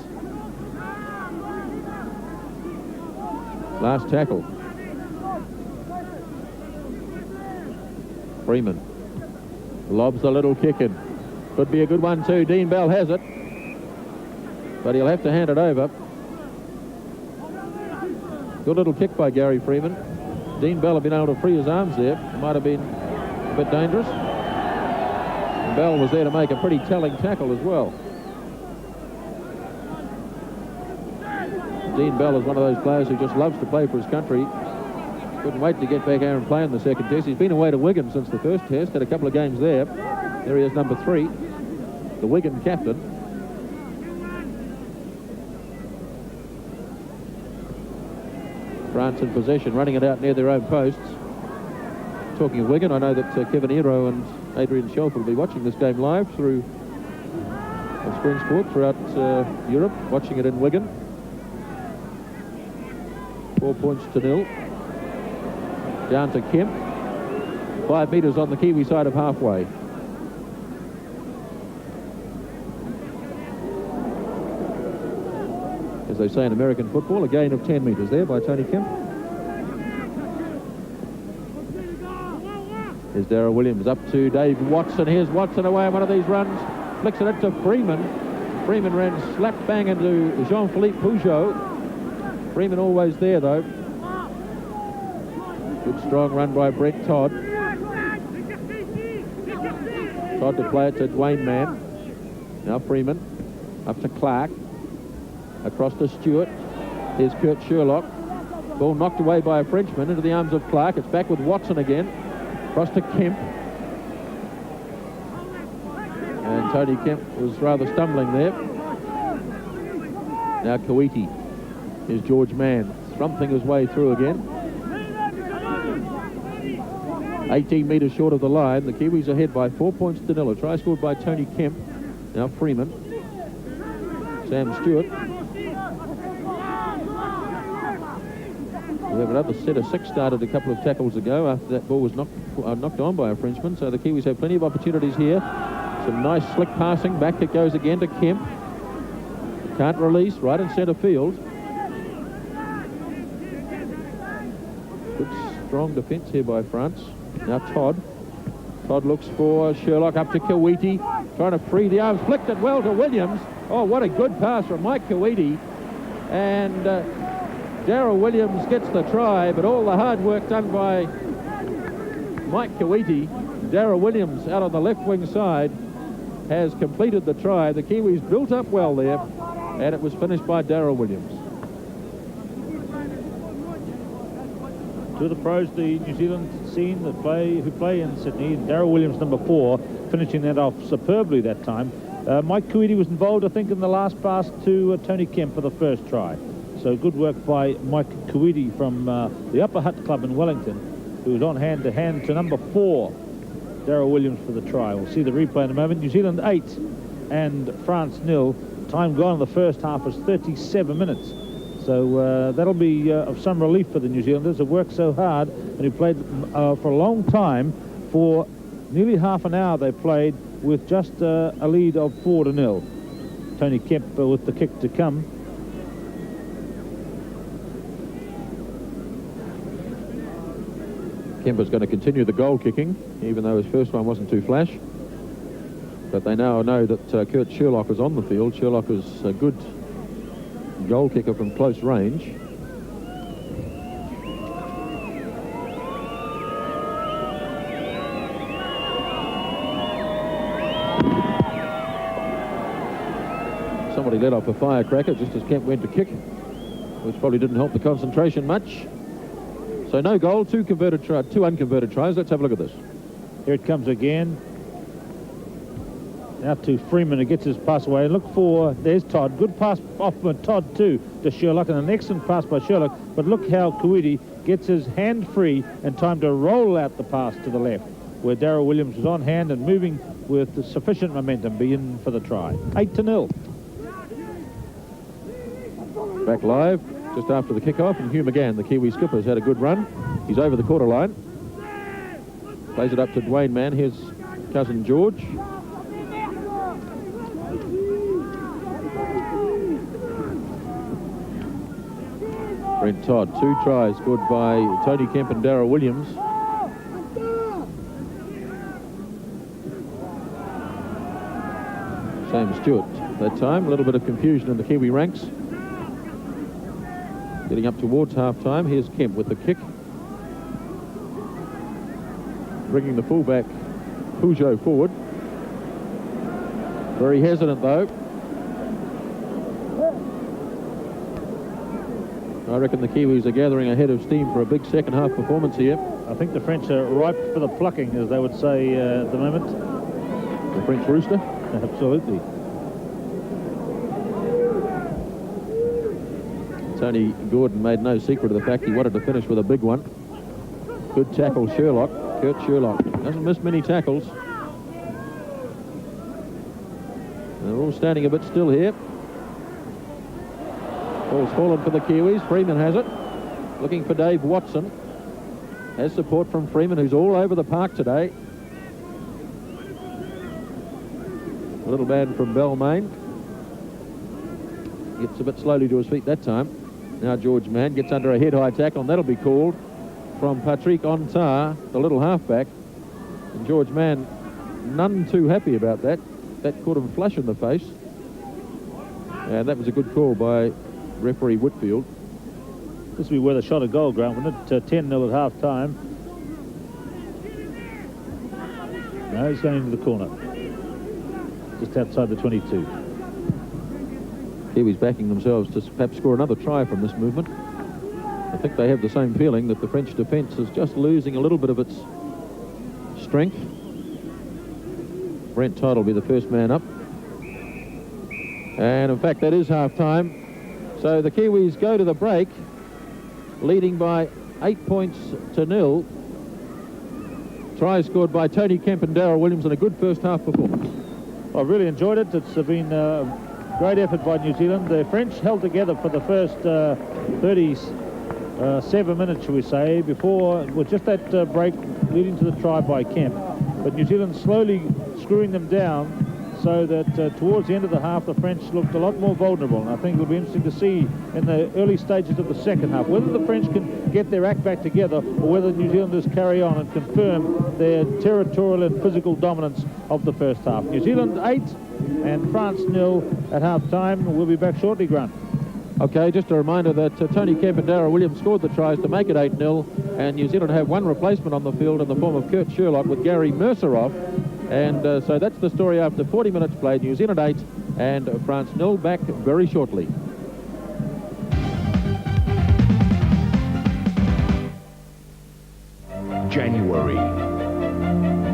Last tackle. Freeman lobs the little kick in. Could be a good one too. Dean Bell has it, but he'll have to hand it over. Good little kick by Gary Freeman. Dean Bell had been able to free his arms there. It might have been a bit dangerous. And Bell was there to make a pretty telling tackle as well. Dean Bell is one of those players who just loves to play for his country. Couldn't wait to get back here and play in the second test. He's been away to Wigan since the first test, had a couple of games there. There he is, number 3, the Wigan captain. France in possession, running it out near their own posts. Talking of Wigan, I know that Kevin Ero and Adrian Shelf will be watching this game live through Spring Sport throughout Europe, watching it in Wigan. 4 points to 0. Down to Kemp. 5 metres on the Kiwi side of halfway. As they say in American football, a gain of 10 metres there by Tony Kemp. Here's Darryl Williams up to Dave Watson. Here's Watson away on one of these runs. Flicks it into Freeman. Freeman ran slap bang into Jean-Philippe Peugeot. Freeman always there though. Good strong run by Brett Todd. Todd to play it to Dwayne Mann. Now Freeman up to Clark. Across to Stewart. Here's Kurt Sherlock. Ball knocked away by a Frenchman into the arms of Clark. It's back with Watson again. Across to Kemp. And Tony Kemp was rather stumbling there. Now Kawiti. Here's George Mann. Thrumping his way through again. 18 metres short of the line. The Kiwis ahead by 4 points to 0. A try scored by Tony Kemp. Now Freeman. Sam Stewart. We have another set of 6 started a couple of tackles ago after that ball was knocked on by a Frenchman. So the Kiwis have plenty of opportunities here. Some nice slick passing. Back it goes again to Kemp. Can't release. Right in centre field. Good strong defence here by France. Now Todd. Todd looks for Sherlock up to Kawiti. Trying to free the arms. Flicked it well to Williams. Oh, what a good pass from Mike Kawiti. And Darryl Williams gets the try, but all the hard work done by Mike Kawiti. Darryl Williams out on the left wing side has completed the try. The Kiwis built up well there, and it was finished by Darryl Williams. To the pros, the New Zealand scene who play in Sydney. Darryl Williams, number 4, finishing that off superbly that time. Mike Kawiti was involved, I think, in the last pass to Tony Kemp for the first try. So good work by Mike Kawiti from the Upper Hutt Club in Wellington, who was on hand-to-hand to number 4, Darryl Williams, for the try. We'll see the replay in a moment. New Zealand 8 and France 0. Time gone in the first half was 37 minutes. So that'll be of some relief for the New Zealanders who worked so hard and who played for a long time. For nearly half an hour they played with just a lead of 4-0. Tony Kemp with the kick to come. Kemper's going to continue the goal kicking, even though his first one wasn't too flash. But they now know that Kurt Sherlock is on the field. Sherlock is a good goal kicker from close range. Somebody let off a firecracker just as Kemp went to kick, which probably didn't help the concentration much. So no goal, two unconverted tries. Let's have a look at this. Here it comes again. Out to Freeman, who gets his pass away. Look for, there's Todd. Good pass off by Todd too to Sherlock, and an excellent pass by Sherlock. But look how Kuiti gets his hand free and time to roll out the pass to the left, where Darryl Williams was on hand and moving with sufficient momentum, be in for the try. 8-0. Back live just after the kickoff, and Hugh McGann, the Kiwi skipper, has had a good run. He's over the quarter line. Plays it up to Dwayne Mann. Here's cousin George. Brent Todd, 2 tries scored by Tony Kemp and Darryl Williams. Sam Stewart that time. A little bit of confusion in the Kiwi ranks. Getting up towards half-time. Here's Kemp with the kick. Bringing the fullback, Peugeot, forward. Very hesitant, though. I reckon the Kiwis are gathering a head of steam for a big second-half performance here. I think the French are ripe for the plucking, as they would say at the moment. The French rooster? Absolutely. Tony Gordon made no secret of the fact he wanted to finish with a big one. Good tackle, Sherlock. Kurt Sherlock doesn't miss many tackles. They're all standing a bit still here. Ball's fallen for the Kiwis. Freeman has it. Looking for Dave Watson. Has support from Freeman, who's all over the park today. A little man from Balmain. Gets a bit slowly to his feet that time. Now George Mann gets under a head-high tackle, and that'll be called from Patrick Ontar, the little halfback. And George Mann, none too happy about that. That caught him flush in the face. And that was a good call by referee Whitfield. This will be worth a shot at goal, Grant, wouldn't it? 10-0 at half-time. No, he's going into the corner. Just outside the 22. Kiwis backing themselves to perhaps score another try from this movement. I think they have the same feeling that the French defence is just losing a little bit of its strength. Brent Todd will be the first man up. And in fact, that is half-time. So the Kiwis go to the break, leading by 8 points to 0. Try scored by Tony Kemp and Darryl Williams in a good first-half performance. I've really enjoyed it. It's been a great effort by New Zealand. The French held together for the first 37 minutes, shall we say, before, with just that break leading to the try by Kemp. But New Zealand slowly screwing them down, so that towards the end of the half, the French looked a lot more vulnerable. And I think it'll be interesting to see in the early stages of the second half whether the French can get their act back together, or whether the New Zealanders carry on and confirm their territorial and physical dominance of the first half. New Zealand 8 and France 0 at half-time. We'll be back shortly, Grant. Okay, just a reminder that Tony Kemp and Darryl Williams scored the tries to make it 8-0, and New Zealand have one replacement on the field in the form of Kurt Sherlock with Gary Mercer off. And so that's the story after 40 minutes played. New Zealand 8 and France 0. Back very shortly. January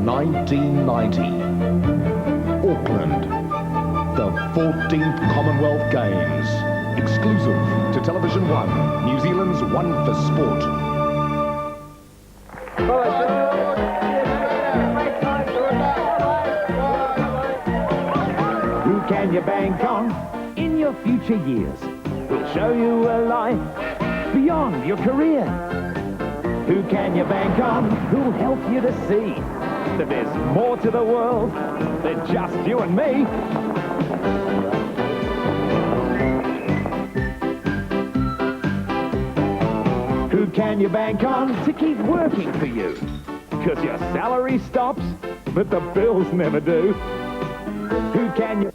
1990. Auckland. The 14th Commonwealth Games. Exclusive to Television 1. New Zealand's One for Sport. Can you bank on in your future years? We'll show you a life beyond your career. Who can you bank on? Who'll help you to see that there's more to the world than just you and me? Who Who can you bank on to keep working for you? Because your salary stops, but the bills never do. Who can you...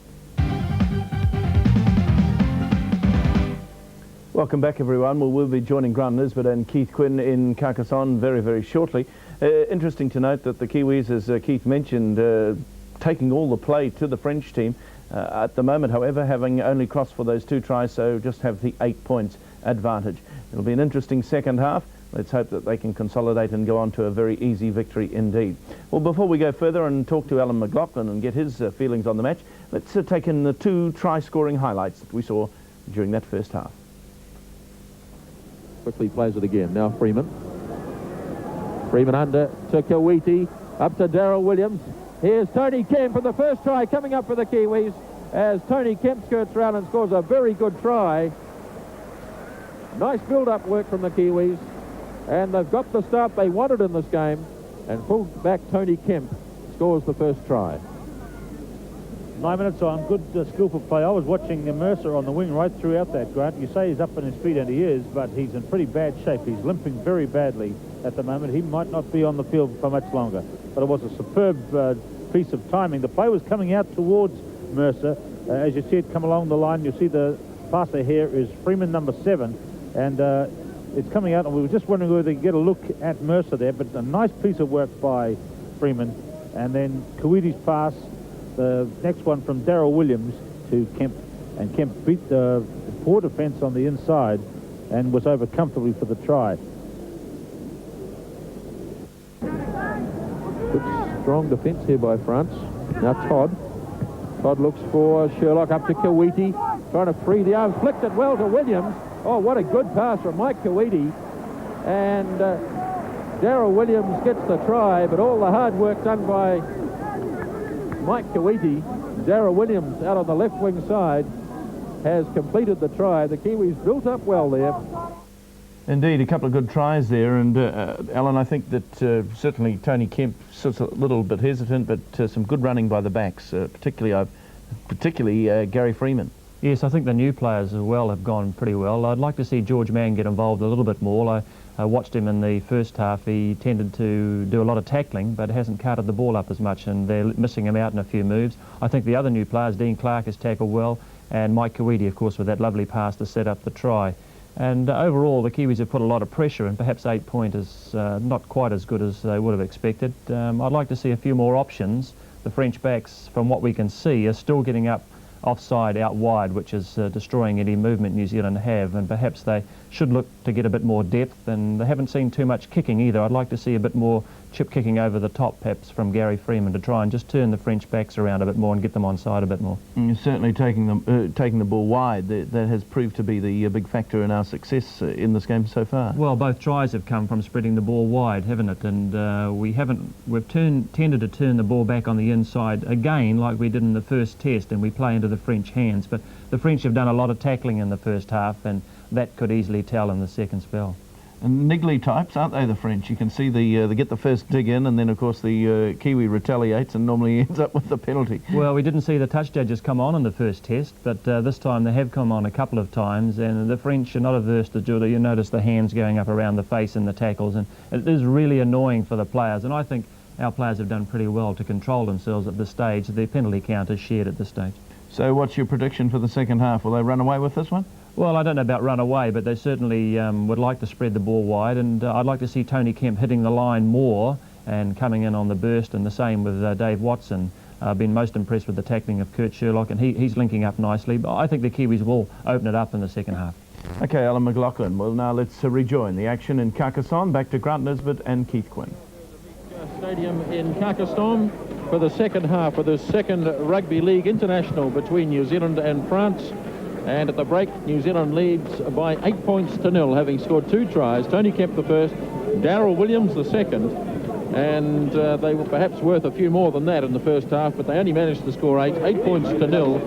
Welcome back, everyone. Well, we'll be joining Grant Nisbet and Keith Quinn in Carcassonne very, very shortly. Interesting to note that the Kiwis, as Keith mentioned, taking all the play to the French team. At the moment, however, having only crossed for those 2 tries, so just have the 8 points advantage. It'll be an interesting second half. Let's hope that they can consolidate and go on to a very easy victory indeed. Well, before we go further and talk to Alan McLaughlin and get his feelings on the match, let's take in the 2 try-scoring highlights that we saw during that first half. Quickly plays it again. Now Freeman. Freeman under to Kawiti. Up to Daryl Williams. Here's Tony Kemp, and the first try coming up for the Kiwis as Tony Kemp skirts around and scores a very good try. Nice build-up work from the Kiwis, and they've got the start they wanted in this game, and full-back Tony Kemp scores the first try. 9 minutes on, good skillful play. I was watching Mercer on the wing right throughout that, Grant. You say he's up on his feet, and he is, but he's in pretty bad shape. He's limping very badly at the moment. He might not be on the field for much longer, but it was a superb piece of timing. The play was coming out towards Mercer. As you see it come along the line, you see the passer here is Freeman, number 7, and it's coming out, and we were just wondering whether they could get a look at Mercer there, but a nice piece of work by Freeman. And then Kawiti's pass, the next one from Daryl Williams to Kemp, and Kemp beat the poor defence on the inside and was over comfortably for the try. Good strong defence here by France. Now Todd looks for Sherlock, up to Kawiti, trying to free the arms, flicked it well to Williams. Oh, what a good pass from Mike Kawiti. And Daryl Williams gets the try, but all the hard work done by Mike Kawiti. Daryl Williams out on the left wing side has completed the try. The Kiwis built up well there. Indeed, a couple of good tries there, and Alan, I think that certainly Tony Kemp sort of a little bit hesitant, but some good running by the backs, particularly Gary Freeman. Yes, I think the new players as well have gone pretty well. I'd like to see George Mann get involved a little bit more. I watched him in the first half. He tended to do a lot of tackling, but hasn't carted the ball up as much, and they're missing him out in a few moves. I think the other new players, Dean Clark has tackled well, and Mike Kawiti, of course, with that lovely pass to set up the try. And overall, the Kiwis have put a lot of pressure, and perhaps 8 point is not quite as good as they would have expected. I'd like to see a few more options. The French backs, from what we can see, are still getting up offside out wide, which is destroying any movement New Zealand have, and perhaps they should look to get a bit more depth, and they haven't seen too much kicking either. I'd like to see a bit more chip kicking over the top, perhaps from Gary Freeman, to try and just turn the French backs around a bit more and get them onside a bit more. Certainly taking the ball wide, that has proved to be the big factor in our success in this game so far. Well, both tries have come from spreading the ball wide, haven't it? And we've tended to turn the ball back on the inside again, like we did in the first test, and we play into the French hands. But the French have done a lot of tackling in the first half, and that could easily tell in the second spell. And niggly types, aren't they, the French? You can see they get the first dig in, and then, of course, the Kiwi retaliates and normally ends up with the penalty. Well, we didn't see the touch judges come on in the first test, but this time they have come on a couple of times, and the French are not averse to do it. You notice the hands going up around the face in the tackles, and it is really annoying for the players, and I think our players have done pretty well to control themselves at this stage. The penalty count is shared at this stage. So what's your prediction for the second half? Will they run away with this one? Well, I don't know about run away, but they certainly would like to spread the ball wide, and I'd like to see Tony Kemp hitting the line more and coming in on the burst, and the same with Dave Watson. I've been most impressed with the tackling of Kurt Sherlock, and he's linking up nicely, but I think the Kiwis will open it up in the second half. Okay, Alan McLaughlin. Well, now let's rejoin the action in Carcassonne. Back to Grant Nisbet and Keith Quinn. Stadium in Carcassonne for the second half of the second Rugby League International between New Zealand and France. And at the break, New Zealand leads by 8 points to 0, having scored 2 tries. Tony Kemp the first, Daryl Williams the second, and they were perhaps worth a few more than that in the first half, but they only managed to score 8 points to 0,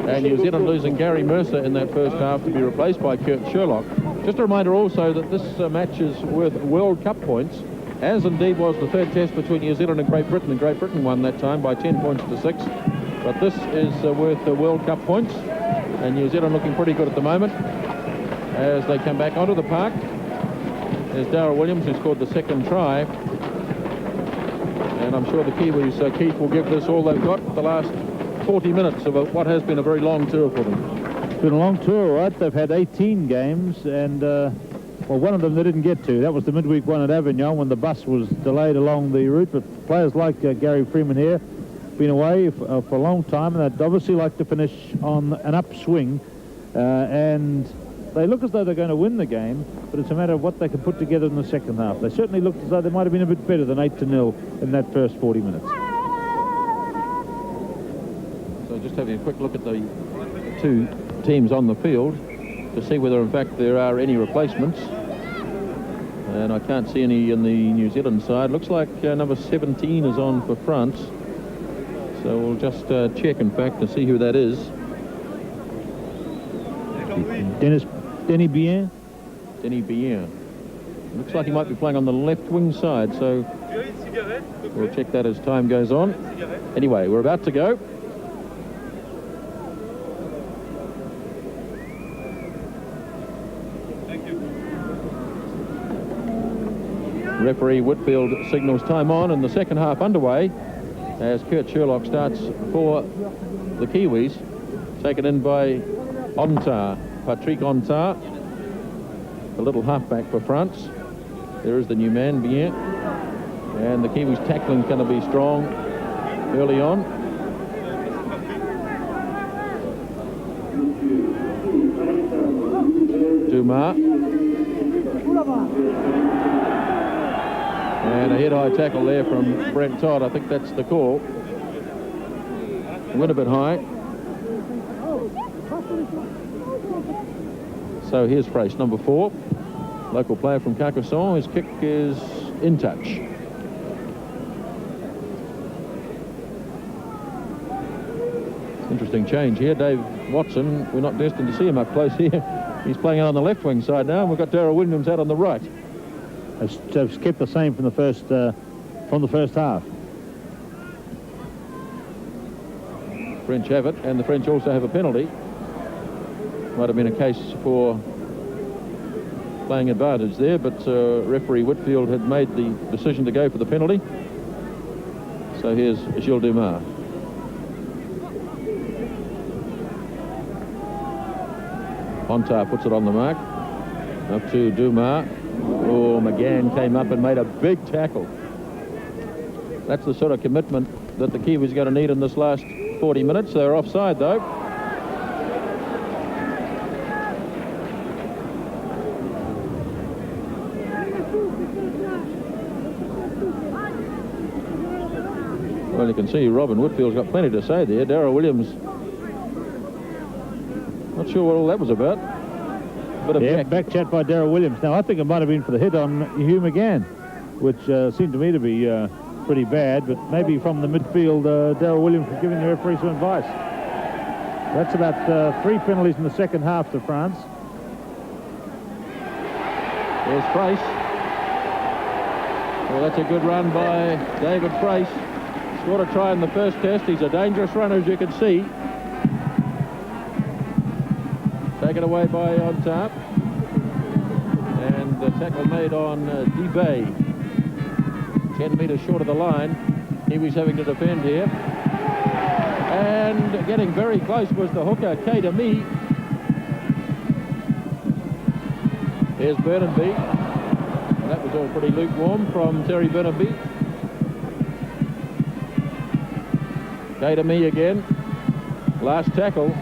and New Zealand losing Gary Mercer in that first half to be replaced by Kurt Sherlock. Just a reminder also that this match is worth World Cup points, as indeed was the third test between New Zealand and Great Britain, and Great Britain won that time by 10 points to 6. But this is worth World Cup points, and New Zealand looking pretty good at the moment as they come back onto the park. There's Darryl Williams, who scored the second try. And I'm sure the Kiwis, Keith, will give this all they've got for the last 40 minutes of what has been a very long tour for them. It's been a long tour, right? They've had 18 games, and well, one of them they didn't get to. That was the midweek one at Avignon when the bus was delayed along the route. But players like Gary Freeman here, been away for a long time, and they'd obviously like to finish on an upswing. And they look as though they're going to win the game, but it's a matter of what they can put together in the second half. They certainly looked as though they might have been a bit better than 8-0 in that first 40 minutes. So just having a quick look at the two teams on the field to see whether in fact there are any replacements, and I can't see any in the New Zealand side. Looks like number 17 is on for France, so we'll just check in fact to see who that is. Denis Bien. Looks like he might be playing on the left wing side, so we'll check that as time goes on. Anyway, we're about to go. Referee Whitfield signals time on, and the second half underway as Kurt Sherlock starts for the Kiwis, taken in by Patrick Ontar, the little halfback for France. There is the new man, Bien, and the Kiwis tackling is going to be strong early on. Dumas. And a head-high tackle there from Brent Todd. I think that's the call. Went a bit high. So here's Frace, number 4. Local player from Carcassonne. His kick is in touch. Interesting change here. Dave Watson, we're not destined to see him up close here. He's playing out on the left wing side now, and we've got Darryl Williams out on the right. They've kept the same from the first half. French have it, and the French also have a penalty. Might have been a case for playing advantage there, but referee Whitfield had made the decision to go for the penalty. So here's Gilles Dumas. Ontar puts it on the mark. Up to Dumas. Oh, McGann came up and made a big tackle. That's the sort of commitment that the Kiwis are going to need in this last 40 minutes. They're offside, though. Well, you can see Robin Whitfield's got plenty to say there. Darryl Williams, not sure what all that was about. Bit of back chat by Darryl Williams. Now, I think it might have been for the hit on Hugh McGann, which seemed to me to be pretty bad, but maybe from the midfield, Darryl Williams was giving the referee some advice. That's about 3 penalties in the second half to France. There's Frace. Well, that's a good run by David Frace. Scored a try in the first test. He's a dangerous runner, as you can see. Taken away by Ontar. And the tackle made on Debay. 10 metres short of the line. Kiwis having to defend here. And getting very close was the hooker, K-Demi. Here's Burnhamby. That was all pretty lukewarm from Terry Burnhamby. K-Demi again. Last tackle.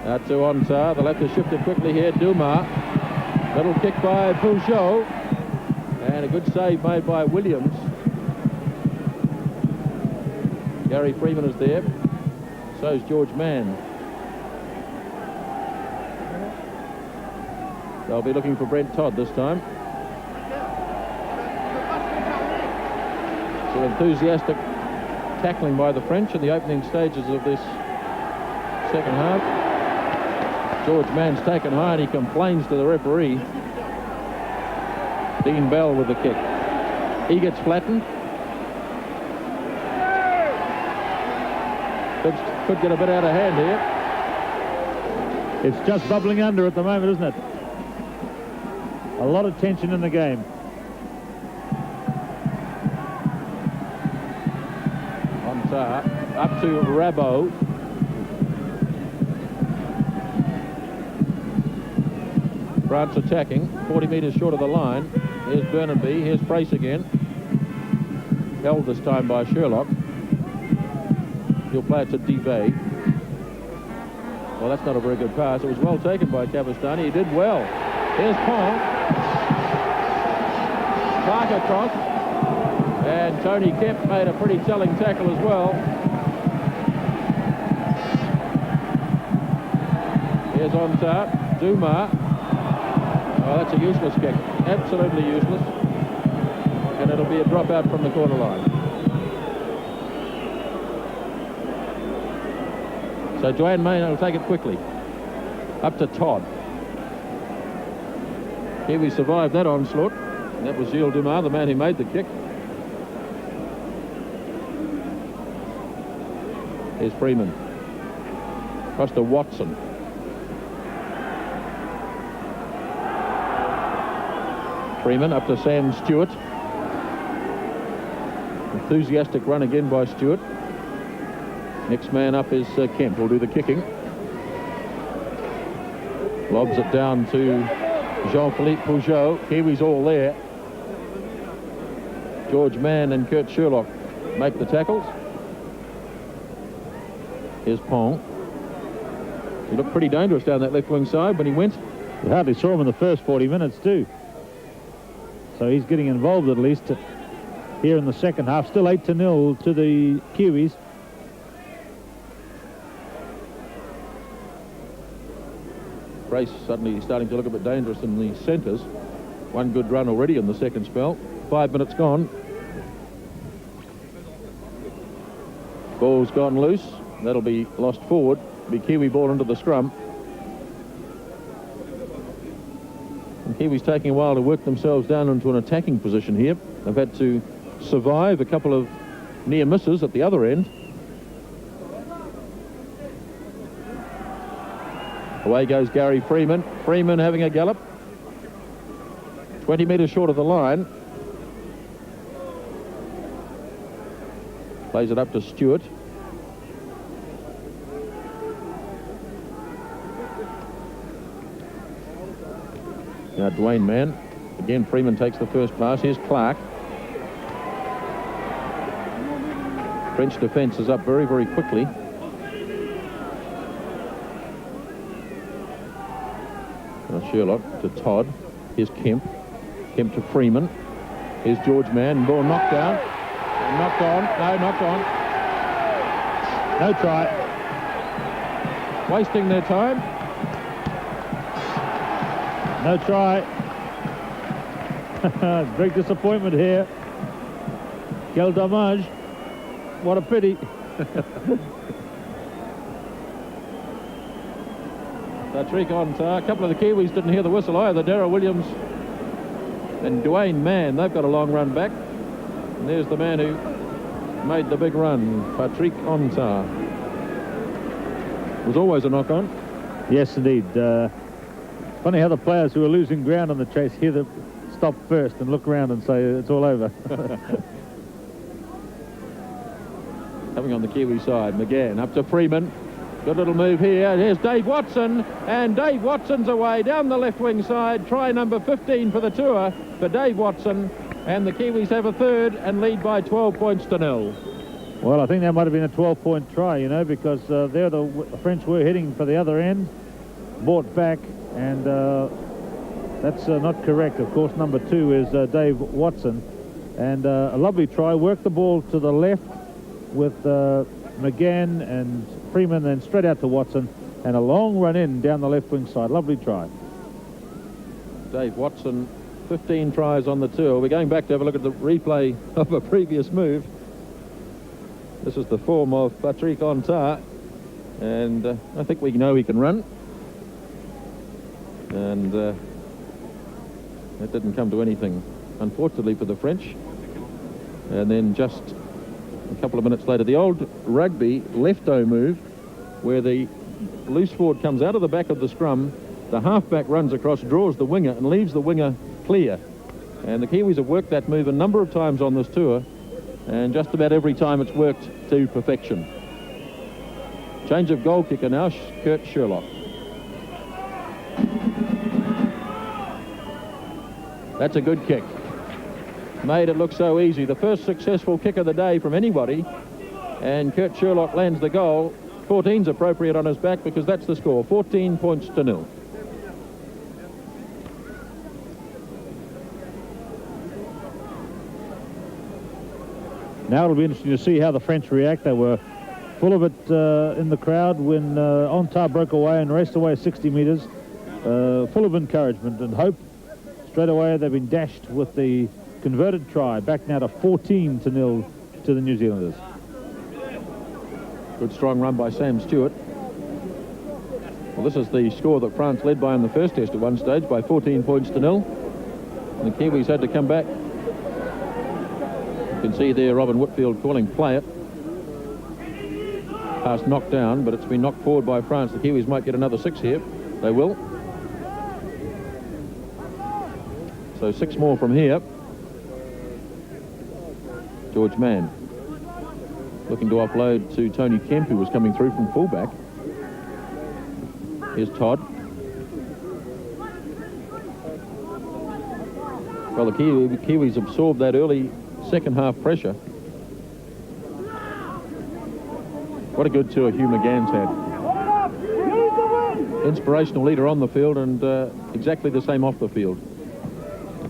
Out to Ontar. They'll have to shift it quickly here. Dumas. Little kick by Peugeot. And a good save made by Williams. Gary Freeman is there. So is George Mann. They'll be looking for Brent Todd this time. So enthusiastic tackling by the French in the opening stages of this second half. George Mann's taken high and he complains to the referee. Dean Bell with the kick. He gets flattened. Could get a bit out of hand here. It's just bubbling under at the moment, isn't it? A lot of tension in the game. On tar, up to Rabo. France attacking, 40 metres short of the line. Here's Burnaby, here's Price again. Held this time by Sherlock. He'll play it to Debay. Well, that's not a very good pass. It was well taken by Cavastani. He did well. Here's Pong. Clark across. And Tony Kemp made a pretty telling tackle as well. Here's on top. Duma. Oh, that's a useless kick. Absolutely useless. And it'll be a dropout from the corner line. So Dwayne Main will take it quickly. Up to Todd. Here we survived that onslaught. And that was Gilles Dumas, the man who made the kick. Here's Freeman. Across to Watson. Freeman up to Sam Stewart. Enthusiastic run again by Stewart. Next man up is Kemp, will do the kicking. Lobs it down to Jean-Philippe Pougeot. Kiwis all there. George Mann and Kurt Sherlock make the tackles. Here's Pong. He looked pretty dangerous down that left wing side when he went. We hardly saw him in the first 40 minutes too. So he's getting involved at least here in the second half. Still 8-0 to the Kiwis. Race suddenly starting to look a bit dangerous in the centres. One good run already in the second spell. 5 minutes gone. Ball's gone loose. That'll be lost forward. Be Kiwi ball into the scrum. And Kiwis taking a while to work themselves down into an attacking position here. They've had to survive a couple of near misses at the other end. Away goes Gary Freeman. Freeman having a gallop. 20 metres short of the line. Plays it up to Stewart. Now Dwayne Mann. Again, Freeman takes the first pass. Here's Clark. French defence is up very, very quickly. Sherlock to Todd. Here's Kemp. Kemp to Freeman. Here's George Mann. Ball knocked down. Knocked on. No, knocked on. No try. Wasting their time. No try. Big disappointment here. Quel dommage. What a pity. Patrick on tar. A couple of the Kiwis didn't hear the whistle either. Darryl Williams and Dwayne Mann. They've got a long run back. And there's the man who made the big run, Patrick Ontar. Was always a knock-on. Yes, indeed. Funny how the players who are losing ground on the chase hear them stop first and look around and say it's all over. Coming on the Kiwi side, McGann up to Freeman. Good little move here. Here's Dave Watson, and Dave Watson's away down the left wing side. Try number 15 for the tour for Dave Watson, and the Kiwis have a third and lead by 12 points to 0. Well, I think that might have been a 12-point try, you know, because there the French were heading for the other end, brought back, and that's not correct. Of course, number 2 is Dave Watson, and a lovely try. Worked the ball to the left with McGann and Freeman, then straight out to Watson, and a long run in down the left wing side. Lovely try. Dave Watson, 15 tries on the tour. We're going back to have a look at the replay of a previous move. This is the form of Patrick Ontar, and I think we know he can run. And that didn't come to anything, unfortunately, for the French. And then just a couple of minutes later, the old rugby lefto move, where the loose forward comes out of the back of the scrum. The halfback runs across, draws the winger, and leaves the winger clear. And the Kiwis have worked that move a number of times on this tour, and just about every time it's worked to perfection. Change of goal kicker now, Kurt Sherlock. That's a good kick. Made it look so easy. The first successful kick of the day from anybody, and Kurt Sherlock lands the goal. 14's appropriate on his back because that's the score, 14 points to 0. Now it'll be interesting to see how the French react. They were full of it in the crowd when Ontar broke away and raced away 60 metres, full of encouragement and hope. Straight away they've been dashed with the converted try, back now to 14-0 to the New Zealanders. Good strong run by Sam Stewart. Well, this is the score that France led by in the first test at one stage by 14 points to 0. And the Kiwis had to come back. You can see there Robin Whitfield calling play it. Pass knocked down, but it's been knocked forward by France. The Kiwis might get another 6 here. They will. So 6 more from here. George Mann looking to offload to Tony Kemp, who was coming through from fullback. Here's Todd. Well, the Kiwis absorbed that early second half pressure. What a good tour Hugh McGann's had. Inspirational leader on the field and exactly the same off the field.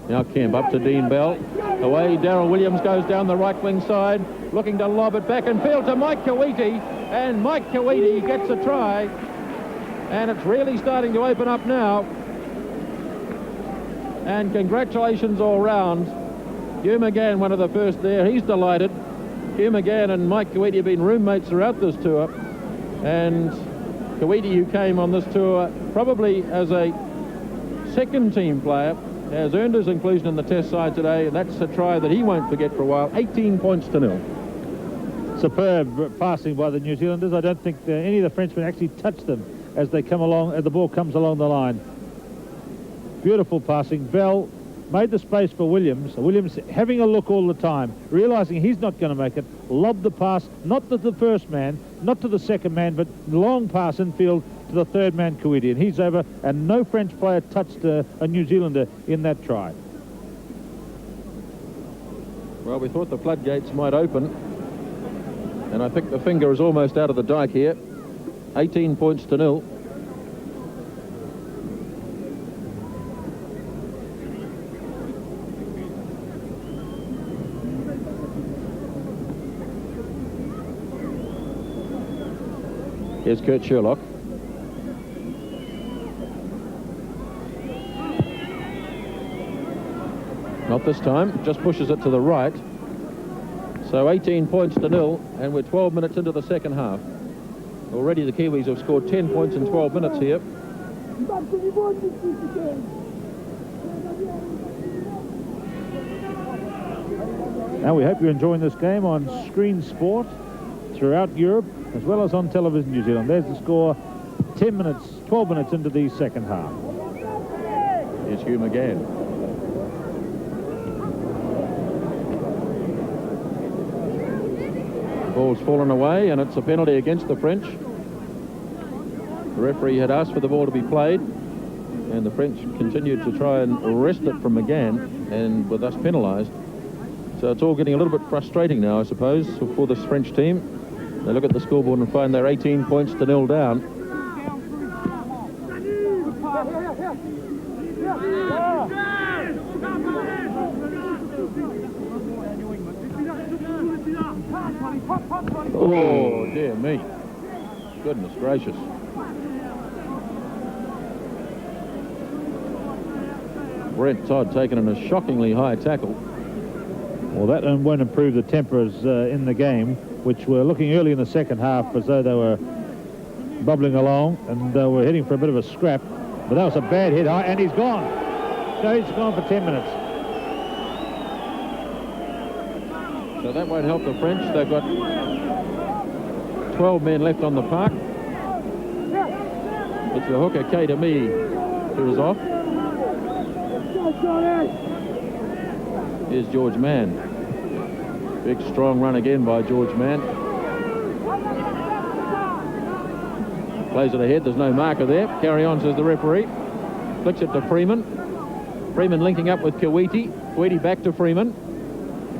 Now Kemp up to Dean Bell. Away, Darryl Williams goes down the right wing side, looking to lob it back and field to Mike Kawiti, and Mike Kawiti gets a try, and it's really starting to open up now. And congratulations all round. Hugh McGann, one of the first there, he's delighted. Hugh McGann and Mike Kawiti have been roommates throughout this tour, and Kawiti, who came on this tour probably as a second team player, has earned his inclusion in the test side today, and that's a try that he won't forget for a while. 18 points to 0. Superb passing by the New Zealanders. I don't think any of the Frenchmen actually touched them as they come along, as the ball comes along the line. Beautiful passing. Bell made the space for Williams. Williams having a look all the time, realising he's not going to make it, lobbed the pass, not to the first man, not to the second man, but long pass infield to the third man, Kawiti, and he's over, and no French player touched a New Zealander in that try. Well, we thought the floodgates might open, and I think the finger is almost out of the dike here. 18 points to 0. Here's Kurt Sherlock. Not this time, just pushes it to the right. So 18 points to 0, and we're 12 minutes into the second half. Already the Kiwis have scored 10 points in 12 minutes here. Now we hope you're enjoying this game on screen sport throughout Europe, as well as on television New Zealand. There's the score, 12 minutes into the second half. Here's Hugh McGann. Ball's fallen away, and it's a penalty against the French. The referee had asked for the ball to be played, and the French continued to try and wrest it from McGann, and were thus penalised. So it's all getting a little bit frustrating now, I suppose, for this French team. They look at the scoreboard and find they're 18 points to 0 down. Oh, dear me. Goodness gracious. Brent Todd taken in a shockingly high tackle. Well, that won't improve the tempers in the game, which were looking early in the second half as though they were bubbling along and were heading for a bit of a scrap. But that was a bad hit, and he's gone. So he's gone for 10 minutes. So that won't help the French. They've got 12 men left on the park. It's the hooker, K to me, who is off. Here's George Mann. Big, strong run again by George Mann. Plays it ahead. There's no marker there. Carry on, says the referee. Flicks it to Freeman. Freeman linking up with Kuwaiti. Kuwaiti back to Freeman.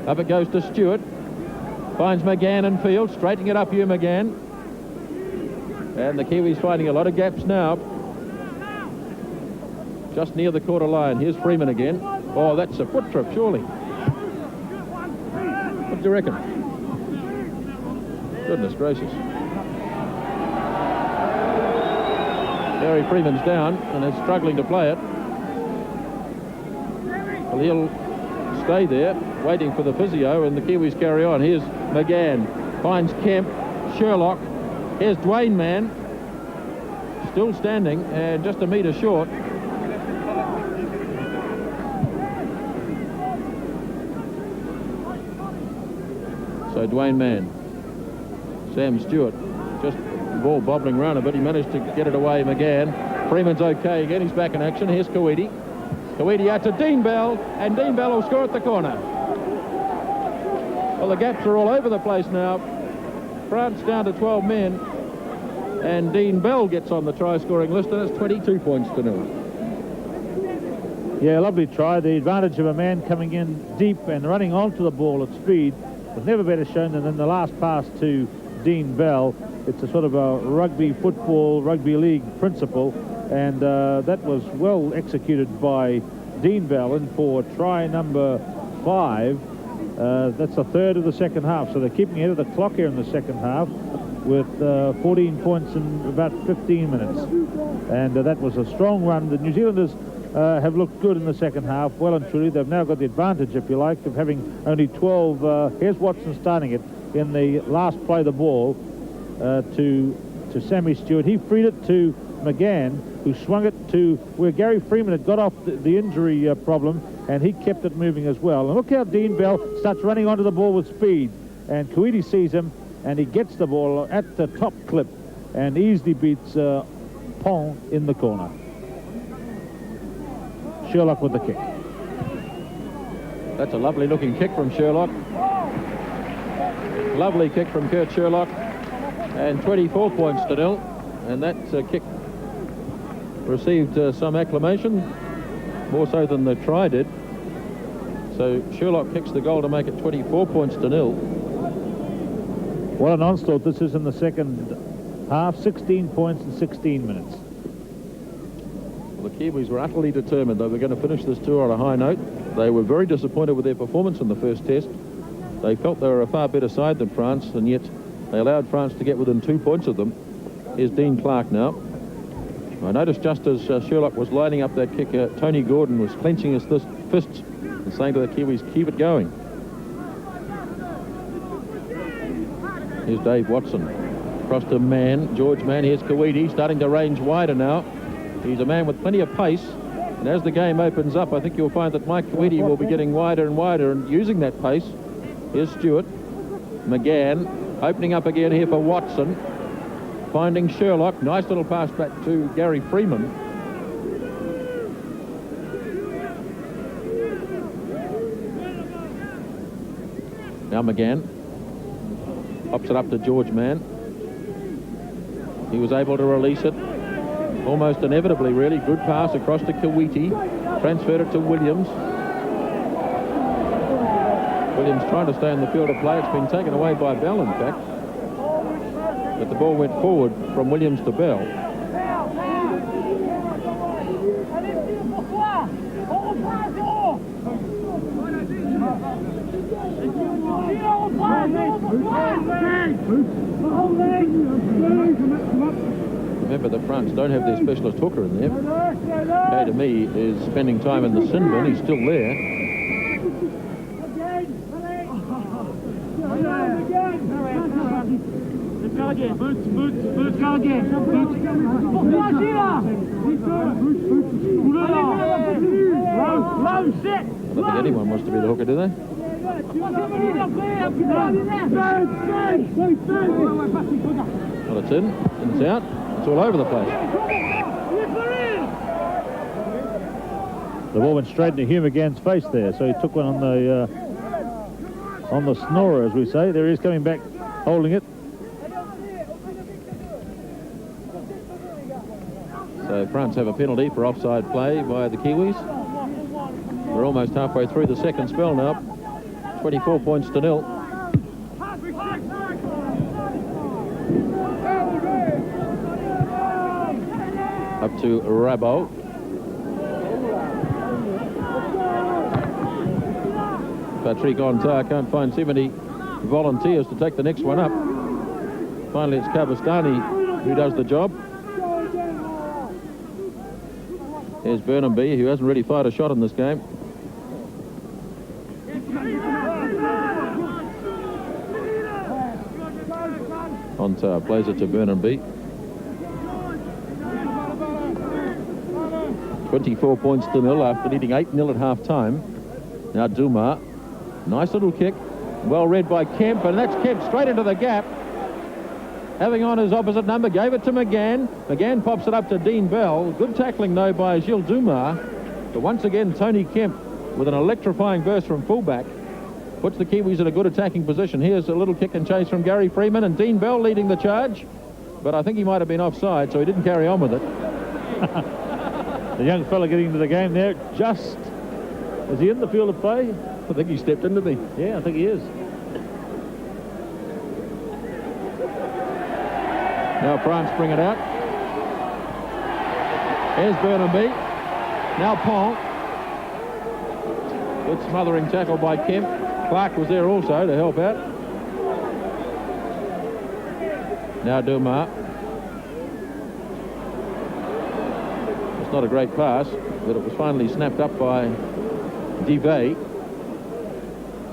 Up it goes to Stewart. Finds McGann and field. Straightening it up here, McGann. And the Kiwis finding a lot of gaps now. Just near the quarter line. Here's Freeman again. Oh, that's a foot trip, surely. What do you reckon? Goodness gracious. Gary Freeman's down and is struggling to play it. Well, he'll stay there, waiting for the physio, and the Kiwis carry on. Here's McGann. Finds Kemp. Sherlock. Here's Dwayne Mann. Still standing and just a metre short. So Dwayne Mann. Sam Stewart. Just the ball bobbling around a bit. He managed to get it away, McGann. Freeman's okay again. He's back in action. Here's Kuwaiti. Kuwaiti out to Dean Bell, and Dean Bell will score at the corner. Well, the gaps are all over the place now. France down to 12 men, and Dean Bell gets on the try-scoring list, and it's 22 points to 0. Yeah, lovely try. The advantage of a man coming in deep and running onto the ball at speed was never better shown than in the last pass to Dean Bell. It's a sort of a rugby league principle, and that was well executed by Dean Bell. And for try number 5, that's a third of the second half. So they're keeping ahead of the clock here in the second half with 14 points in about 15 minutes. And that was a strong run. The New Zealanders have looked good in the second half, well and truly. They've now got the advantage, if you like, of having only 12. Here's Watson starting it in the last play of the ball to Sammy Stewart. He freed it to McGann, who swung it to where Gary Freeman had got off the injury problem, and he kept it moving as well. And look how Dean Bell starts running onto the ball with speed, and Kuwaiti sees him, and he gets the ball at the top clip and easily beats Pong in the corner. Sherlock with the kick. That's a lovely looking kick from Sherlock. Lovely kick from Kurt Sherlock, and 24 points to 0. And that kick received some acclamation, more so than the try did. So Sherlock kicks the goal to make it 24 points to 0. What an onslaught this is in the second half. 16 points in 16 minutes. Well, the Kiwis were utterly determined they were going to finish this tour on a high note. They were very disappointed with their performance in the first test. They felt they were a far better side than France, and yet they allowed France to get within 2 points of them. Here's Dean Clark now. I noticed just as Sherlock was lining up that kick, Tony Gordon was clenching his fists and saying to the Kiwis, keep it going. Here's Dave Watson. Across to Mann, George Mann. Here's Kuwaiti, starting to range wider now. He's a man with plenty of pace. And as the game opens up, I think you'll find that Mike Kuwaiti will be getting wider and wider and using that pace. Here's Stewart. McGann opening up again here for Watson. Finding Sherlock. Nice little pass back to Gary Freeman. Now McGann pops it up to George Mann. He was able to release it almost inevitably, really. Good pass across to Kuwaiti. Transferred it to Williams. Williams trying to stay in the field of play. It's been taken away by Bell, in fact. But the ball went forward from Williams to Bell. Remember that France don't have their specialist hooker in there. K to me is spending time in the sin bin. He's still there. Boots, go again. I don't think anyone wants to be the hooker, do they? Well, it's in, and it's out. It's all over the place. The ball went straight into Hugh McGann's face there, so he took one on the snorer, as we say. There he is coming back, holding it. So France have a penalty for offside play by the Kiwis. We're almost halfway through the second spell now. 24 points to 0. Up to Rabo. Patrick Ontar can't find too many volunteers to take the next one up. Finally, it's Cavastani who does the job. Here's Burnhamby, who hasn't really fired a shot in this game. Ontar plays it to Burnhamby. 24 points to 0 after leading 8-0 at half-time. Now Duma, nice little kick, well read by Kemp, and that's Kemp straight into the gap. Having on his opposite number, gave it to McGann. McGann pops it up to Dean Bell. Good tackling, though, by Gilles Duma. But once again, Tony Kemp, with an electrifying burst from fullback, puts the Kiwis in a good attacking position. Here's a little kick and chase from Gary Freeman, and Dean Bell leading the charge. But I think he might have been offside, so he didn't carry on with it. The young fella getting into the game there. Just, is he in the field of play? I think he stepped in, didn't he? Yeah, I think he is. Now France bring it out. Here's Burnhamby. Now Pong. Good smothering tackle by Kemp. Clark was there also to help out. Now Duma. It's not a great pass, but it was finally snapped up by Divey,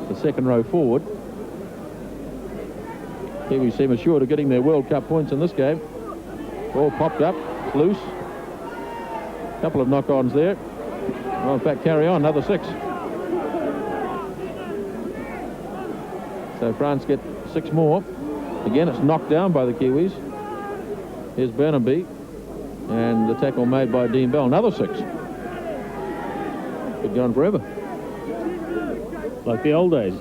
the second row forward. Kiwis seem assured of getting their World Cup points in this game. Ball popped up, loose. Couple of knock-ons there. Well, in fact, carry on, another 6. So France get 6 more. Again, it's knocked down by the Kiwis. Here's Burnhamby. And the tackle made by Dean Bell, another 6. Could go on forever. Like the old days.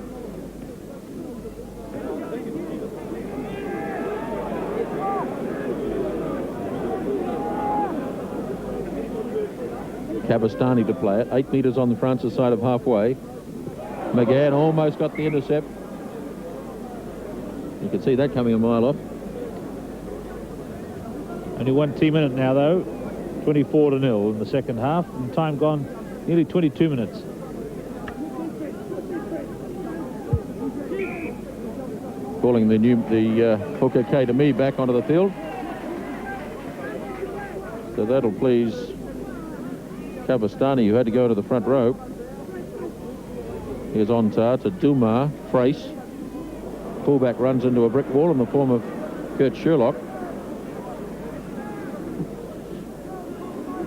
Cavastani to play it. 8 metres on the France's side of halfway. McGann almost got the intercept. You can see that coming a mile off. Only 1 team in it now, though. 24-0 in the second half. And time gone nearly 22 minutes. Calling the hooker K to me back onto the field. So that'll please Cavastani, who had to go to the front row. Here's Ontar to Duma, Frace. Fullback runs into a brick wall in the form of Kurt Sherlock.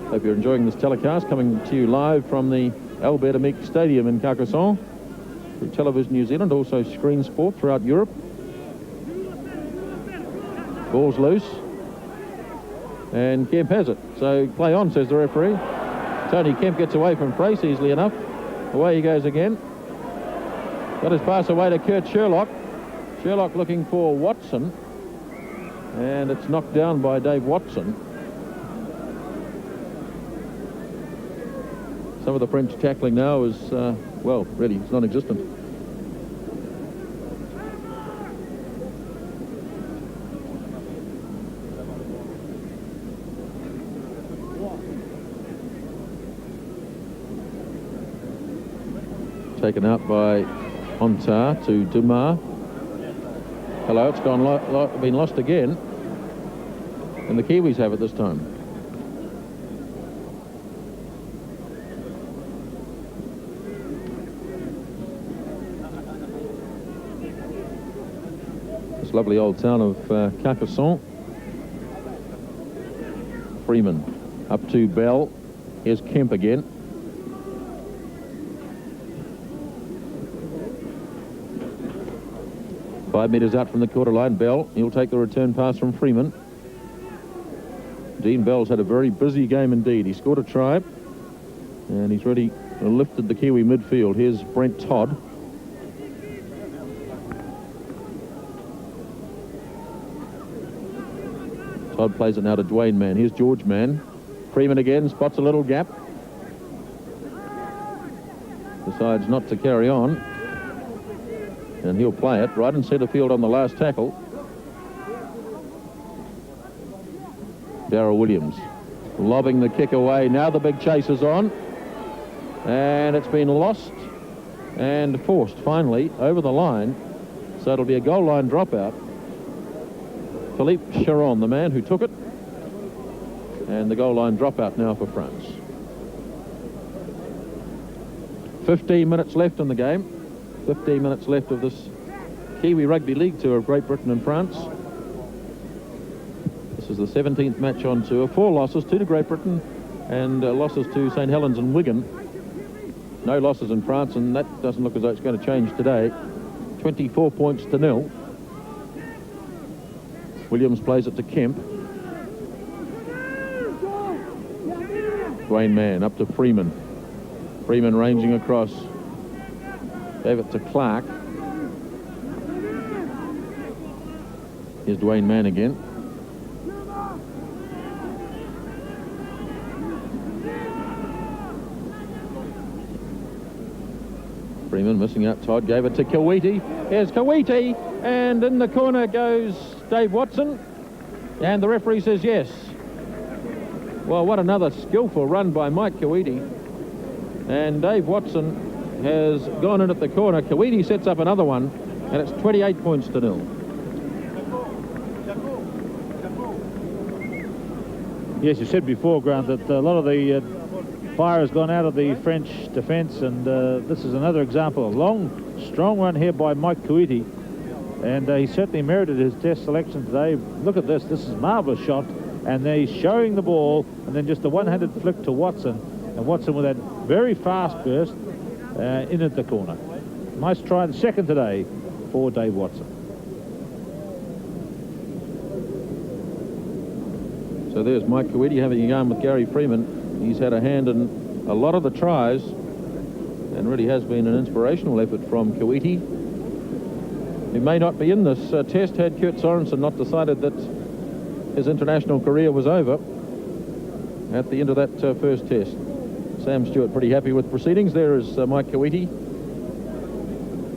Hope you're enjoying this telecast, coming to you live from the Albert Amique Stadium in Carcassonne through Television New Zealand, also Screen Sport throughout Europe. Ball's loose, and Kemp has it. So play on, says the referee. Tony Kemp gets away from Frace easily enough. Away he goes again. Got his pass away to Kurt Sherlock. Sherlock looking for Watson, and it's knocked down by Dave Watson. Some of the French tackling now is, well, really, it's non-existent. Taken out by Ontar to Duma. Hello, it's been lost again. And the Kiwis have it this time. This lovely old town of Carcassonne. Freeman up to Bell. Here's Kemp again. Five metres out from the quarter line, Bell. He'll take the return pass from Freeman. Dean Bell's had a very busy game indeed. He scored a try. And he's really lifted the Kiwi midfield. Here's Brent Todd. Todd plays it now to Dwayne Mann. Here's George Mann. Freeman again, spots a little gap. Decides not to carry on. And he'll play it right in centre field on the last tackle. Darryl Williams lobbing the kick away. Now the big chase is on. And it's been lost and forced finally over the line. So it'll be a goal line dropout. Philippe Charon, the man who took it. And the goal line dropout now for France. 15 minutes left in the game. 15 minutes left of this Kiwi Rugby League tour of Great Britain and France. This is the 17th match on tour. 4 losses, 2 to Great Britain and losses to St Helens and Wigan. No losses in France, and that doesn't look as though it's going to change today. 24 points to 0. Williams plays it to Kemp. Dwayne Mann up to Freeman. Freeman ranging across. Gave it to Clark. Here's Dwayne Mann again. Freeman missing out. Todd gave it to Kawiti. Here's Kawiti. And in the corner goes Dave Watson. And the referee says yes. Well, what another skillful run by Mike Kawiti. And Dave Watson has gone in at the corner. Kawiti sets up another one. And it's 28 points to 0. Yes, you said before, Grant, that a lot of the fire has gone out of the French defence, and this is another example. A long, strong run here by Mike Kawiti, and he certainly merited his test selection today. Look at this. This is a marvellous shot, and he's showing the ball, and then just a one-handed flick to Watson, and Watson with that very fast burst in at the corner. Nice try, the second today for Dave Watson. So there's Mike Kawiti having a game with Gary Freeman. He's had a hand in a lot of the tries and really has been an inspirational effort from Kawiti. He may not be in this test had Kurt Sorensen not decided that his international career was over at the end of that first test. Sam Stewart pretty happy with proceedings. There is Mike Kawiti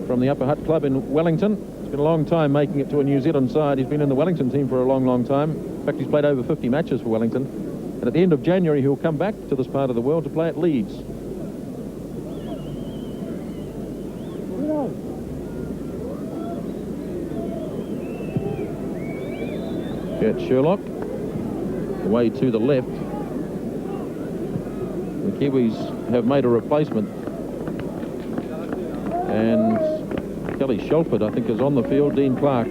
from the Upper Hutt Club in Wellington. It's been a long time making it to a New Zealand side. He's been in the Wellington team for a long, long time. In fact, he's played over 50 matches for Wellington. And at the end of January, he'll come back to this part of the world to play at Leeds. Gert Sherlock, away to the left. The Kiwis have made a replacement. And Kelly Shelford, I think, is on the field. Dean Clark.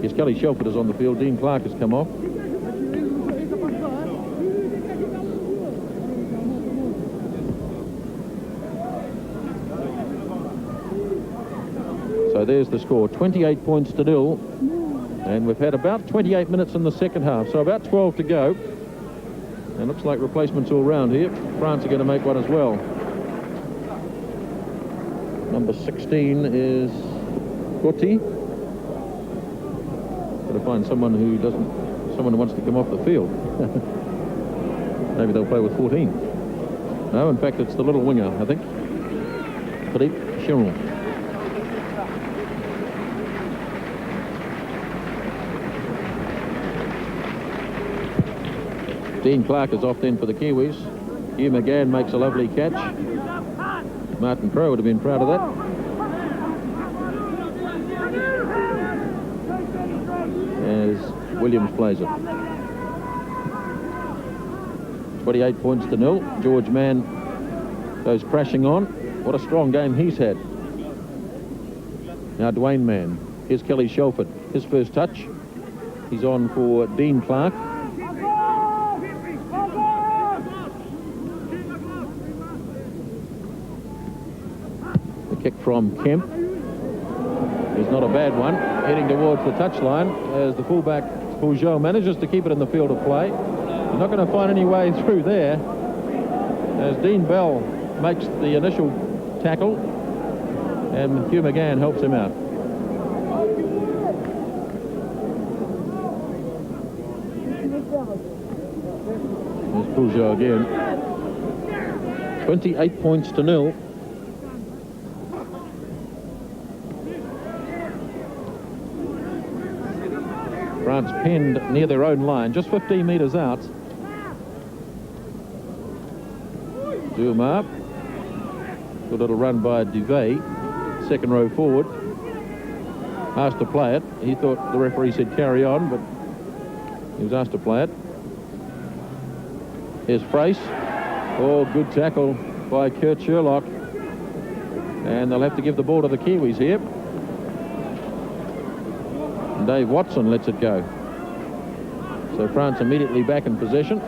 Yes, Kelly Shelford is on the field. Dean Clark has come off. So there's the score, 28 points to 0. And we've had about 28 minutes in the second half, so about 12 to go. And looks like replacements all round here. France are going to make one as well. Number 16 is Gotti. Got to find someone who wants to come off the field. Maybe they'll play with 14. No, in fact, it's the little winger, I think. Philippe Charon. Dean Clark is off then for the Kiwis. Hugh McGann makes a lovely catch. Martin Crowe would have been proud of that. As Williams plays it. 28 points to 0. George Mann goes crashing on. What a strong game he's had. Now Dwayne Mann. Here's Kelly Shelford. His first touch. He's on for Dean Clark. Kick from Kemp is not a bad one, heading towards the touchline as the fullback Peugeot manages to keep it in the field of play. You're not going to find any way through there as Dean Bell makes the initial tackle and Hugh McGann helps him out. There's Peugeot again. 28 points to 0. France penned near their own line, just 15 metres out. Dumas. Good little run by Duvet, second row forward. Asked to play it. He thought the referee said carry on, but he was asked to play it. Here's Frace. Oh, good tackle by Kurt Sherlock. And they'll have to give the ball to the Kiwis here. And Dave Watson lets it go. So France immediately back in possession.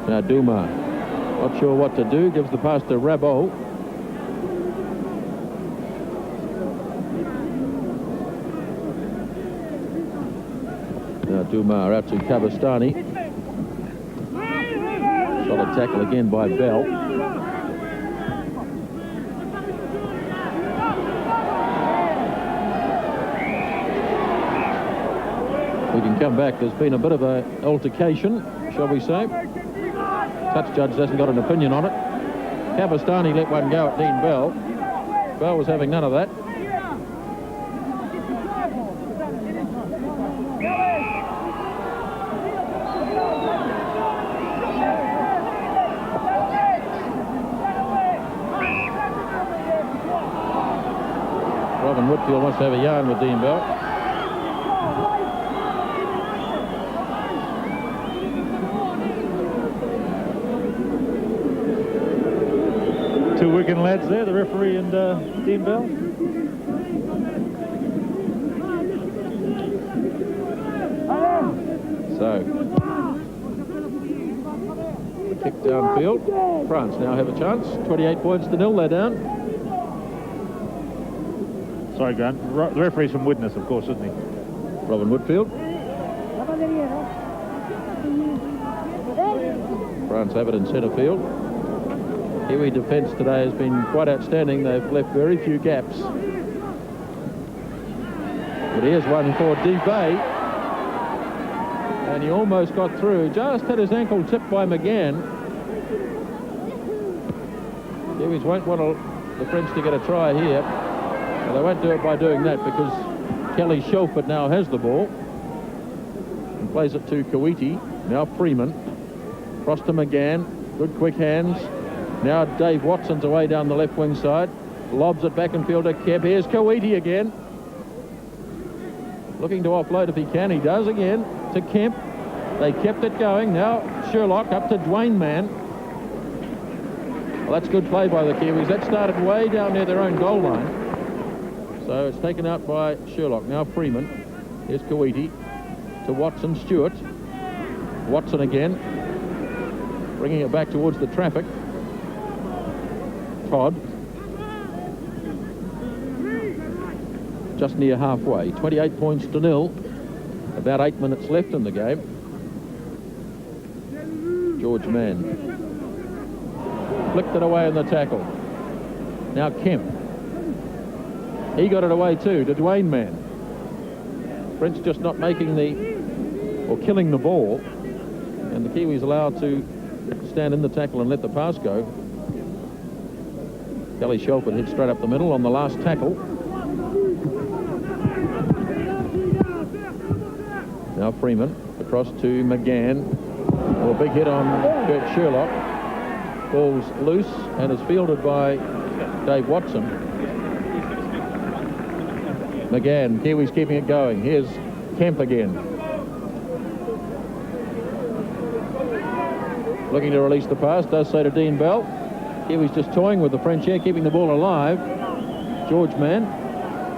Now Dumas, not sure what to do, gives the pass to Rabot. Now Dumas out to Kabastani. Solid tackle again by Bell. We can come back. There's been a bit of an altercation, shall we say. Touch judge hasn't got an opinion on it. Kabastani let one go at Dean Bell. Bell was having none of that. Robin Whitfield wants to have a yarn with Dean Bell. Two Wigan lads there, the referee and Dean Bell. So, kick downfield. France now have a chance. 28 points to 0, they're down. Sorry, Grant. The referee's from Widnes, of course, isn't he? Robin Whitfield. France have it in centre field. Kiwi defence today has been quite outstanding. They've left very few gaps. But here's one for Duvet. And he almost got through. Just had his ankle tipped by McGann. Kiwis won't want the French to get a try here. Well, they won't do it by doing that because Kelly Shelford now has the ball. And plays it to Kawiti. Now Freeman. Cross to McGann. Good quick hands. Now Dave Watson's away down the left wing side. Lobs it back in field to Kemp. Here's Kawiti again. Looking to offload if he can. He does again to Kemp. They kept it going. Now Sherlock up to Dwayne Mann. Well, that's good play by the Kiwis. That started way down near their own goal line. So it's taken out by Sherlock. Now Freeman. Here's Kawiti to Watson. Stewart. Watson again. Bringing it back towards the traffic. Todd. Just near halfway. 28 points to 0. About 8 minutes left in the game. George Mann. Flicked it away in the tackle. Now Kemp. He got it away too to Dwayne Mann. French just not making or killing the ball. And the Kiwis allowed to stand in the tackle and let the pass go. Kelly Shelford hit straight up the middle on the last tackle. Now Freeman across to McGann. Oh, a big hit on Kurt Sherlock. Ball's loose and is fielded by Dave Watson. McGann, Kiwis keeping it going. Here's Kemp again. Looking to release the pass, does so to Dean Bell. Kiwis just toying with the French here, keeping the ball alive. George Mann,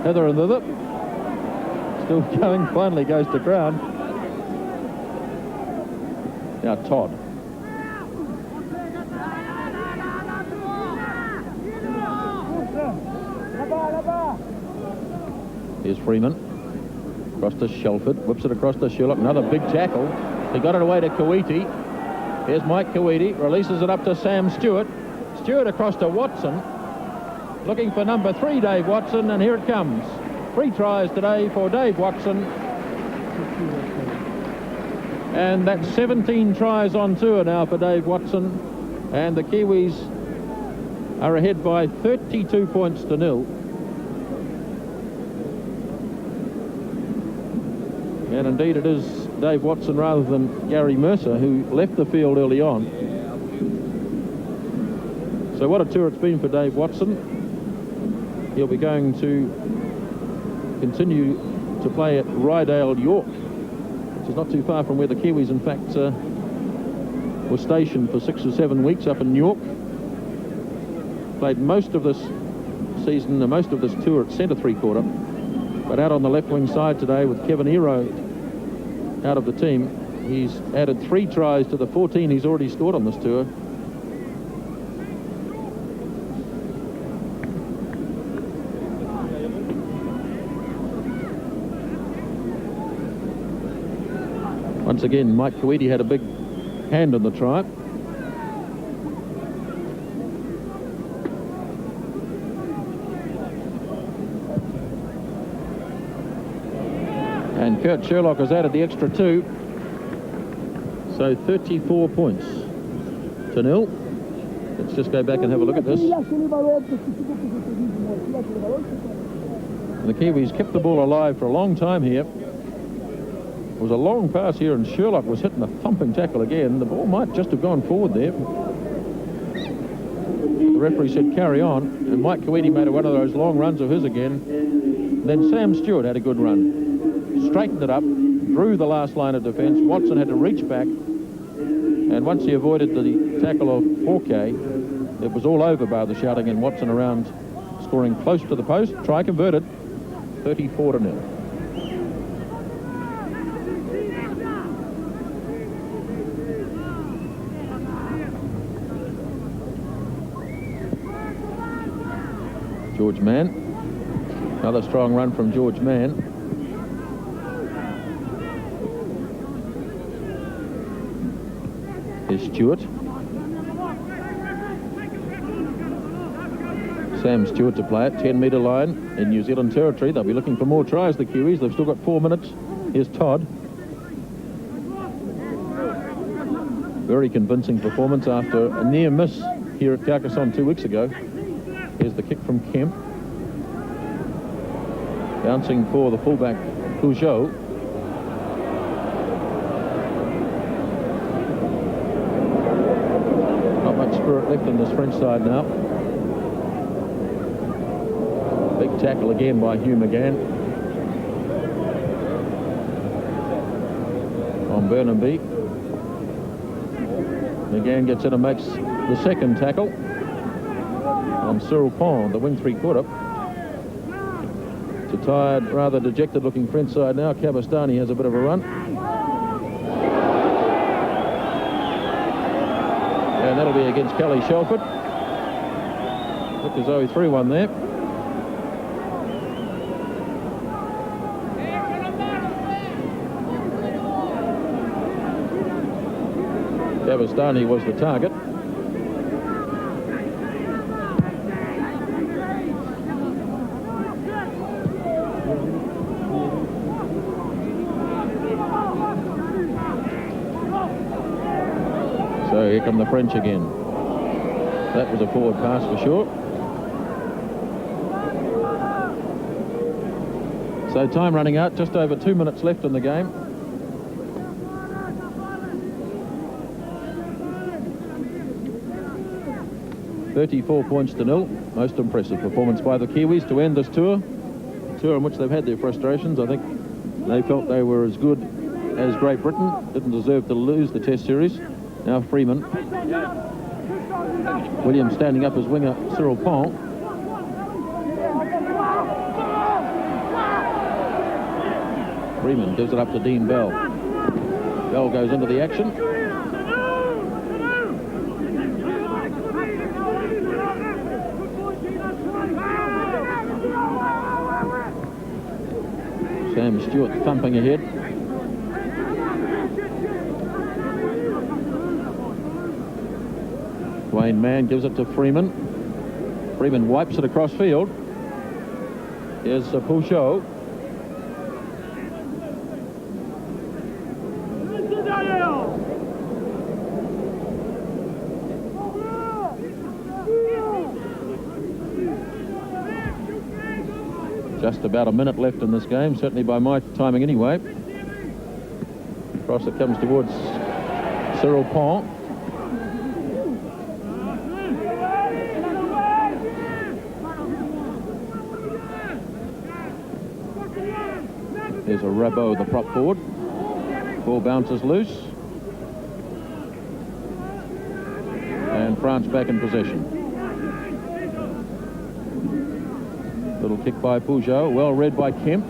hither and thither. Still going, finally goes to ground. Now Todd. Here's Freeman. Across to Shelford, whips it across to Sherlock. Another big tackle. He got it away to Kawiti. Here's Mike Kawiti, releases it up to Sam Stewart. Stewart across to Watson. Looking for number 3, Dave Watson, and here it comes. 3 tries today for Dave Watson. And that's 17 tries on tour now for Dave Watson. And the Kiwis are ahead by 32 points to 0. And indeed it is Dave Watson rather than Gary Mercer, who left the field early on. So what a tour it's been for Dave Watson. He'll be going to continue to play at Rydale, York, which is not too far from where the Kiwis, in fact, were stationed for 6 or 7 weeks up in York. Played most of this season, most of this tour at centre 3/4, but out on the left wing side today with Kevin Ero out of the team. He's added 3 tries to the 14 he's already scored on this tour. Once again, Mike Kawiti had a big hand on the try. And Kurt Sherlock has added the extra 2. So 34 points to 0. Let's just go back and have a look at this. And the Kiwis kept the ball alive for a long time here. It was a long pass here, and Sherlock was hitting a thumping tackle again. The ball might just have gone forward there. The referee said carry on, and Mike Kawiti made one of those long runs of his again. Then Sam Stewart had a good run. Straightened it up, drew the last line of defence. Watson had to reach back, and once he avoided the tackle of Forquet, it was all over bar the shouting, and Watson around scoring close to the post. Try converted, 34 to 0. George Mann. Another strong run from George Mann. Here's Stewart. Sam Stewart to play it, 10-metre line in New Zealand territory. They'll be looking for more tries, the Kiwis. They've still got 4 minutes. Here's Todd. Very convincing performance after a near miss here at Carcassonne 2 weeks ago. Here's the kick from Kemp. Bouncing for the fullback, Peugeot. Not much spirit left on this French side now. Big tackle again by Hugh McGann on Burnhamby. McGann gets in and makes the second tackle on Cyril Pond, the wing 3/4. It's a tired, rather dejected looking French side now. Cabastani has a bit of a run. And that'll be against Kelly Shelford. Looked as though he threw one there. Cabastani was the target. So here come the French again. That was a forward pass for sure. So time running out, just over 2 minutes left in the game. $34 points to 0. Most impressive performance by the Kiwis to end this tour. A tour in which they've had their frustrations. I think they felt they were as good as Great Britain. Didn't deserve to lose the Test Series. Now Freeman. Williams standing up as winger Cyril Pont. Freeman gives it up to Dean Bell. Bell goes into the action. Sam Stewart thumping ahead. Wayne Mann gives it to Freeman. Freeman wipes it across field. Here's Pouchot. Just about a minute left in this game, certainly by my timing anyway. Across it comes towards Cyril Pont. There's a Rabot, the prop forward. Ball bounces loose. And France back in possession. Little kick by Pouchot, well read by Kemp.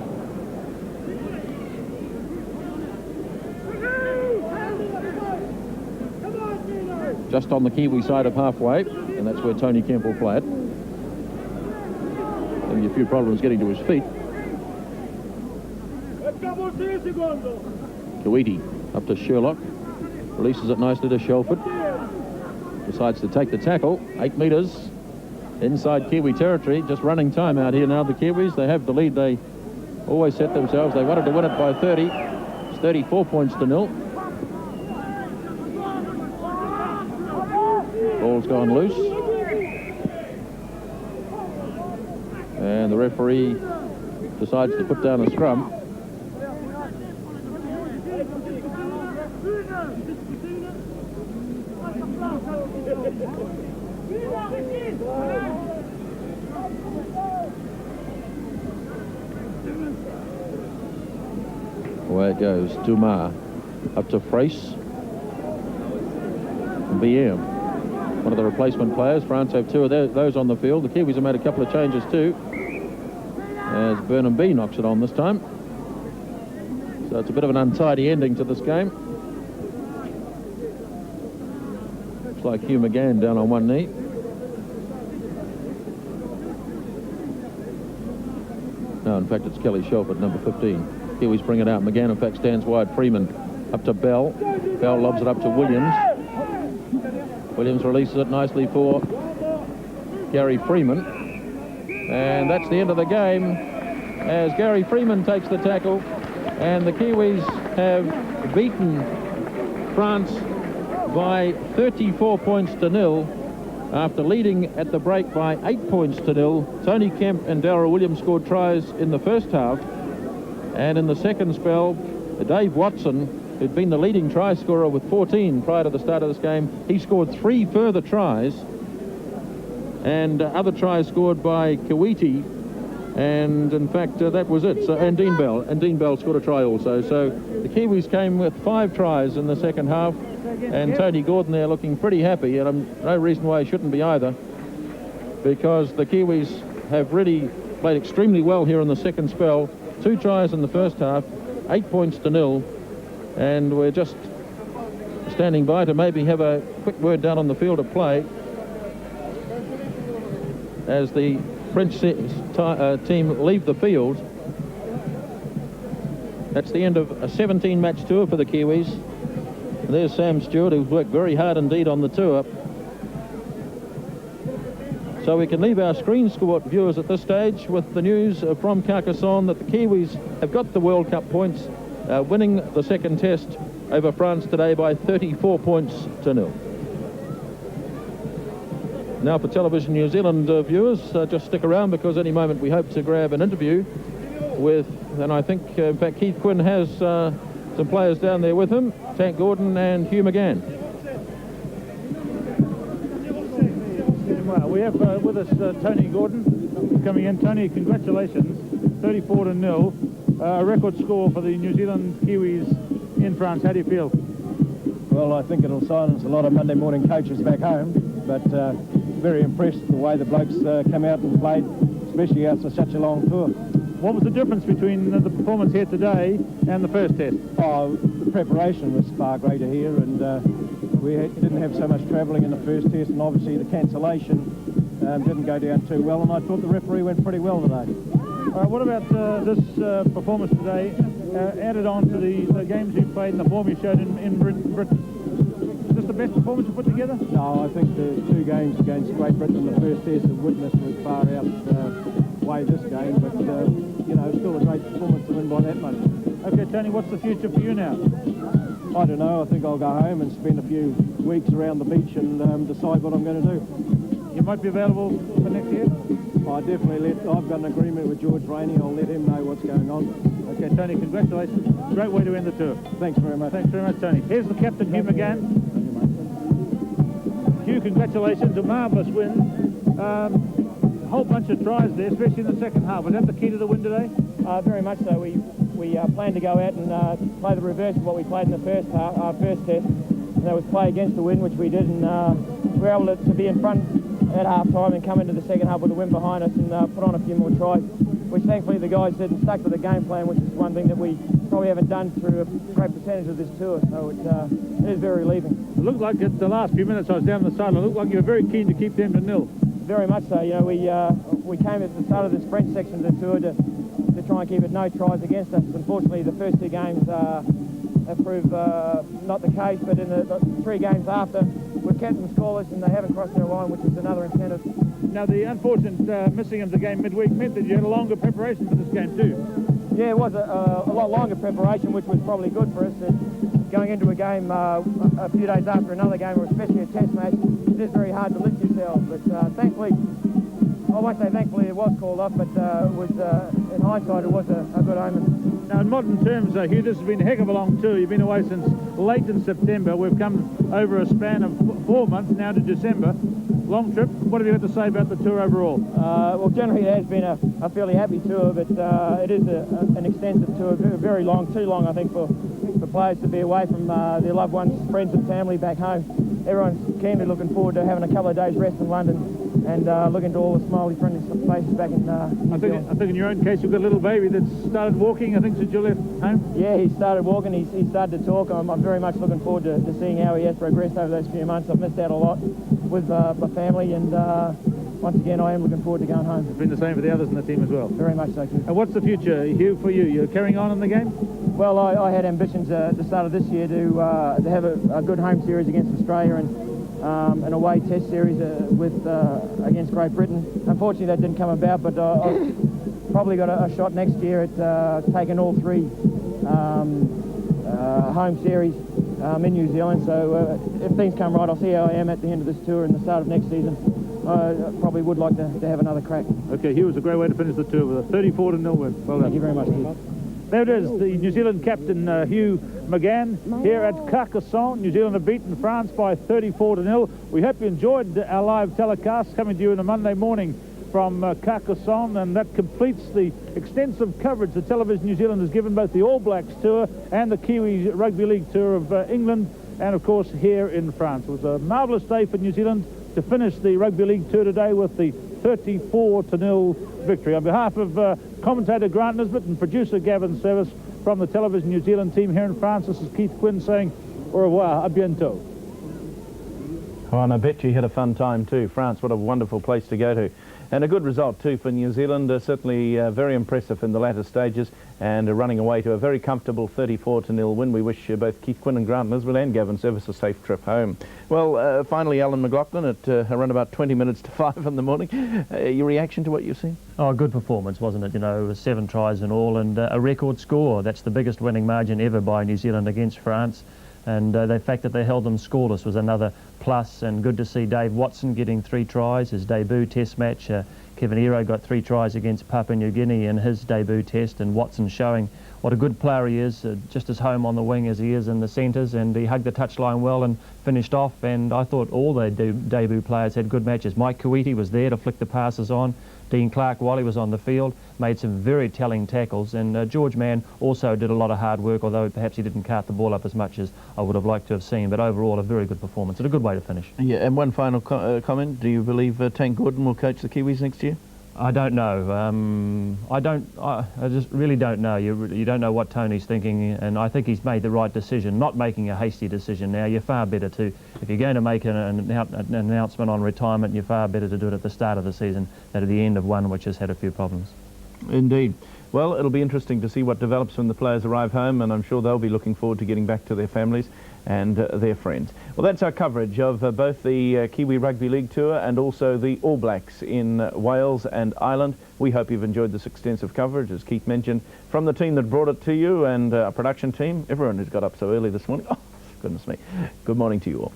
Just on the Kiwi side of halfway, and that's where Tony Kemp will play it. Having a few problems getting to his feet. Kawiti up to Sherlock. Releases it nicely to Shelford. Decides to take the tackle. 8 metres inside Kiwi territory. Just running time out here now, the Kiwis. They have the lead. They always set themselves. They wanted to win it by 30. It's 34 points to 0. Ball's gone loose. And the referee decides to put down a scrum. Away it goes. Dumas up to Frace. BM, one of the replacement players. France have 2 of those on the field. The Kiwis have made a couple of changes too, as Burnham B knocks it on this time. So it's a bit of an untidy ending to this game. Looks like Hugh McGann down on one knee. No, in fact, it's Kelly Shelford, number 15. Kiwis bring it out. McGann, in fact, stands wide. Freeman up to Bell. Bell lobs it up to Williams. Williams releases it nicely for Gary Freeman. And that's the end of the game, as Gary Freeman takes the tackle. And the Kiwis have beaten France by 34 points to 0 after leading at the break by 8 points to 0. Tony Kemp and Darryl Williams scored tries in the first half. And in the second spell, Dave Watson, who'd been the leading try scorer with 14 prior to the start of this game, he scored 3 further tries. And other tries scored by Kawiti. And in fact, that was it. So, and Dean Bell scored a try also. So the Kiwis came with 5 tries in the second half. And Tony Gordon there looking pretty happy. And no reason why he shouldn't be either, because the Kiwis have really played extremely well here in the second spell. 2 tries in the first half, 8 points to 0. And we're just standing by to maybe have a quick word down on the field of play as the French team leave the field. That's the end of a 17-match tour for the Kiwis. And there's Sam Stewart, who's worked very hard indeed on the tour. So we can leave our screen sport viewers at this stage with the news from Carcassonne that the Kiwis have got the World Cup points, winning the second test over France today by 34 points to 0. Now for Television New Zealand viewers, just stick around, because any moment we hope to grab an interview with, and I think in fact Keith Quinn has some players down there with him, Tank Gordon and Hugh McGann. Well, we have with us Tony Gordon coming in. Tony, congratulations, 34 to 0, a record score for the New Zealand Kiwis in France. How do you feel? Well, I think it'll silence a lot of Monday morning coaches back home, but very impressed with the way the blokes come out and played, especially after such a long tour. What was the difference between the performance here today and the first test? Oh, the preparation was far greater here, and we didn't have so much travelling in the first test, and obviously the cancellation didn't go down too well, and I thought the referee went pretty well today. What about this performance today, added on to the games you played and the form you showed in Britain? Is this the best performance you put together? No, I think the 2 games against Great Britain in the first test have witnessed was far outweigh this game, but you know, still a great performance to win by that much. Okay, Tony, what's the future for you now? I don't know. I think I'll go home and spend a few weeks around the beach and decide what I'm going to do. You might be available for next year? I definitely I've got an agreement with George Rainey. I'll let him know what's going on. Okay, Tony, congratulations. Great way to end the tour. Thanks very much. Thanks very much, Tony. Here's the captain, Hugh McGann. Hugh, congratulations. A marvellous win. A whole bunch of tries there, especially in the second half. Was that the key to the win today? Very much so. We planned to go out and play the reverse of what we played in the first test. And that was play against the wind, which we did, and we were able to be in front at half-time and come into the second half with the wind behind us and put on a few more tries, which thankfully the guys did and stuck to the game plan, which is one thing that we probably haven't done through a great percentage of this tour, so it is very relieving. It looked like at the last few minutes I was down the sideline, it looked like you were very keen to keep them to nil. Very much so. You know, we came at the start of this French section of the tour to try and keep it no tries against us. Unfortunately, the first 2 games have proved not the case, but in the 3 games after, we've kept them scoreless and they haven't crossed their line, which is another incentive. Now, the unfortunate missing of the game midweek meant that you had a longer preparation for this game too. Yeah, it was a lot longer preparation, which was probably good for us. Going into a game a few days after another game, or especially a test match, it is very hard to lift yourself. But thankfully, I won't say thankfully it was called off, but it was, in hindsight, it was a good omen. Now, in modern terms, Hugh, this has been a heck of a long tour. You've been away since late in September. We've come over a span of 4 months now to December. Long trip. What have you got to say about the tour overall? Well, generally it has been a fairly happy tour, but it is an extensive tour, very long, too long, I think, for players to be away from their loved ones, friends and family back home. Everyone's keenly looking forward to having a couple of days rest in London and looking to all the smiley, friendly faces back in New Zealand. I think in your own case you've got a little baby that's started walking, I think, since you left home? Yeah, he started walking, he started to talk. I'm very much looking forward to seeing how he has progressed over those few months. I've missed out a lot with my family, and once again I am looking forward to going home. It's been the same for the others in the team as well? Very much so, too. And what's the future, Hugh, for you? You're carrying on in the game? Well, I had ambitions at the start of this year to have a good home series against Australia and an away test series against Great Britain. Unfortunately, that didn't come about, but I've probably got a shot next year at taking all 3 home series in New Zealand. So if things come right, I'll see how I am at the end of this tour and the start of next season. I probably would like to have another crack. Okay, Hugh, was a great way to finish the tour with a 34-0 win. Well done. Thank you very much, Steve. There it is, the New Zealand captain, Hugh McGann, here at Carcassonne. New Zealand have beaten France by 34-0. We hope you enjoyed our live telecast coming to you on a Monday morning from Carcassonne, and that completes the extensive coverage that Television New Zealand has given both the All Blacks tour and the Kiwi Rugby League tour of England, and of course here in France. It was a marvellous day for New Zealand to finish the Rugby League tour today with the 34-0 victory. On behalf of commentator Grant Nisbet and producer Gavin Service from the Television New Zealand team here in France, this is Keith Quinn saying au revoir, à bientôt. Oh, and I bet you had a fun time too. France, what a wonderful place to go to. And a good result too for New Zealand, certainly very impressive in the latter stages, and running away to a very comfortable 34-0 win. We wish both Keith Quinn and Grant Nisbet and Gavin Service a safe trip home. Well, finally, Alan McLaughlin at around about 20 minutes to 5 in the morning. Your reaction to what you've seen? Oh, a good performance, wasn't it? You know, 7 tries in all and a record score. That's the biggest winning margin ever by New Zealand against France. And the fact that they held them scoreless was another plus, and good to see Dave Watson getting 3 tries, his debut test match. Kevin Ero got 3 tries against Papua New Guinea in his debut test, and Watson showing what a good player he is, just as home on the wing as he is in the centres, and he hugged the touchline well and finished off. And I thought all the debut players had good matches. Mike Kuiti was there to flick the passes on. Dean Clark, while he was on the field, made some very telling tackles, and George Mann also did a lot of hard work, although perhaps he didn't cart the ball up as much as I would have liked to have seen. But overall, a very good performance and a good way to finish. Yeah, and one final comment. Do you believe Tank Gordon will coach the Kiwis next year? I don't know. I just really don't know. You don't know what Tony's thinking, and I think he's made the right decision, not making a hasty decision now. You're far better to, if you're going to make an announcement on retirement, you're far better to do it at the start of the season than at the end of one which has had a few problems. Indeed. Well, it'll be interesting to see what develops when the players arrive home, and I'm sure they'll be looking forward to getting back to their families and their friends. Well, that's our coverage of both the Kiwi Rugby League Tour and also the All Blacks in Wales and Ireland. We hope you've enjoyed this extensive coverage, as Keith mentioned, from the team that brought it to you and our production team, everyone who's got up so early this morning. Oh, goodness me. Good morning to you all.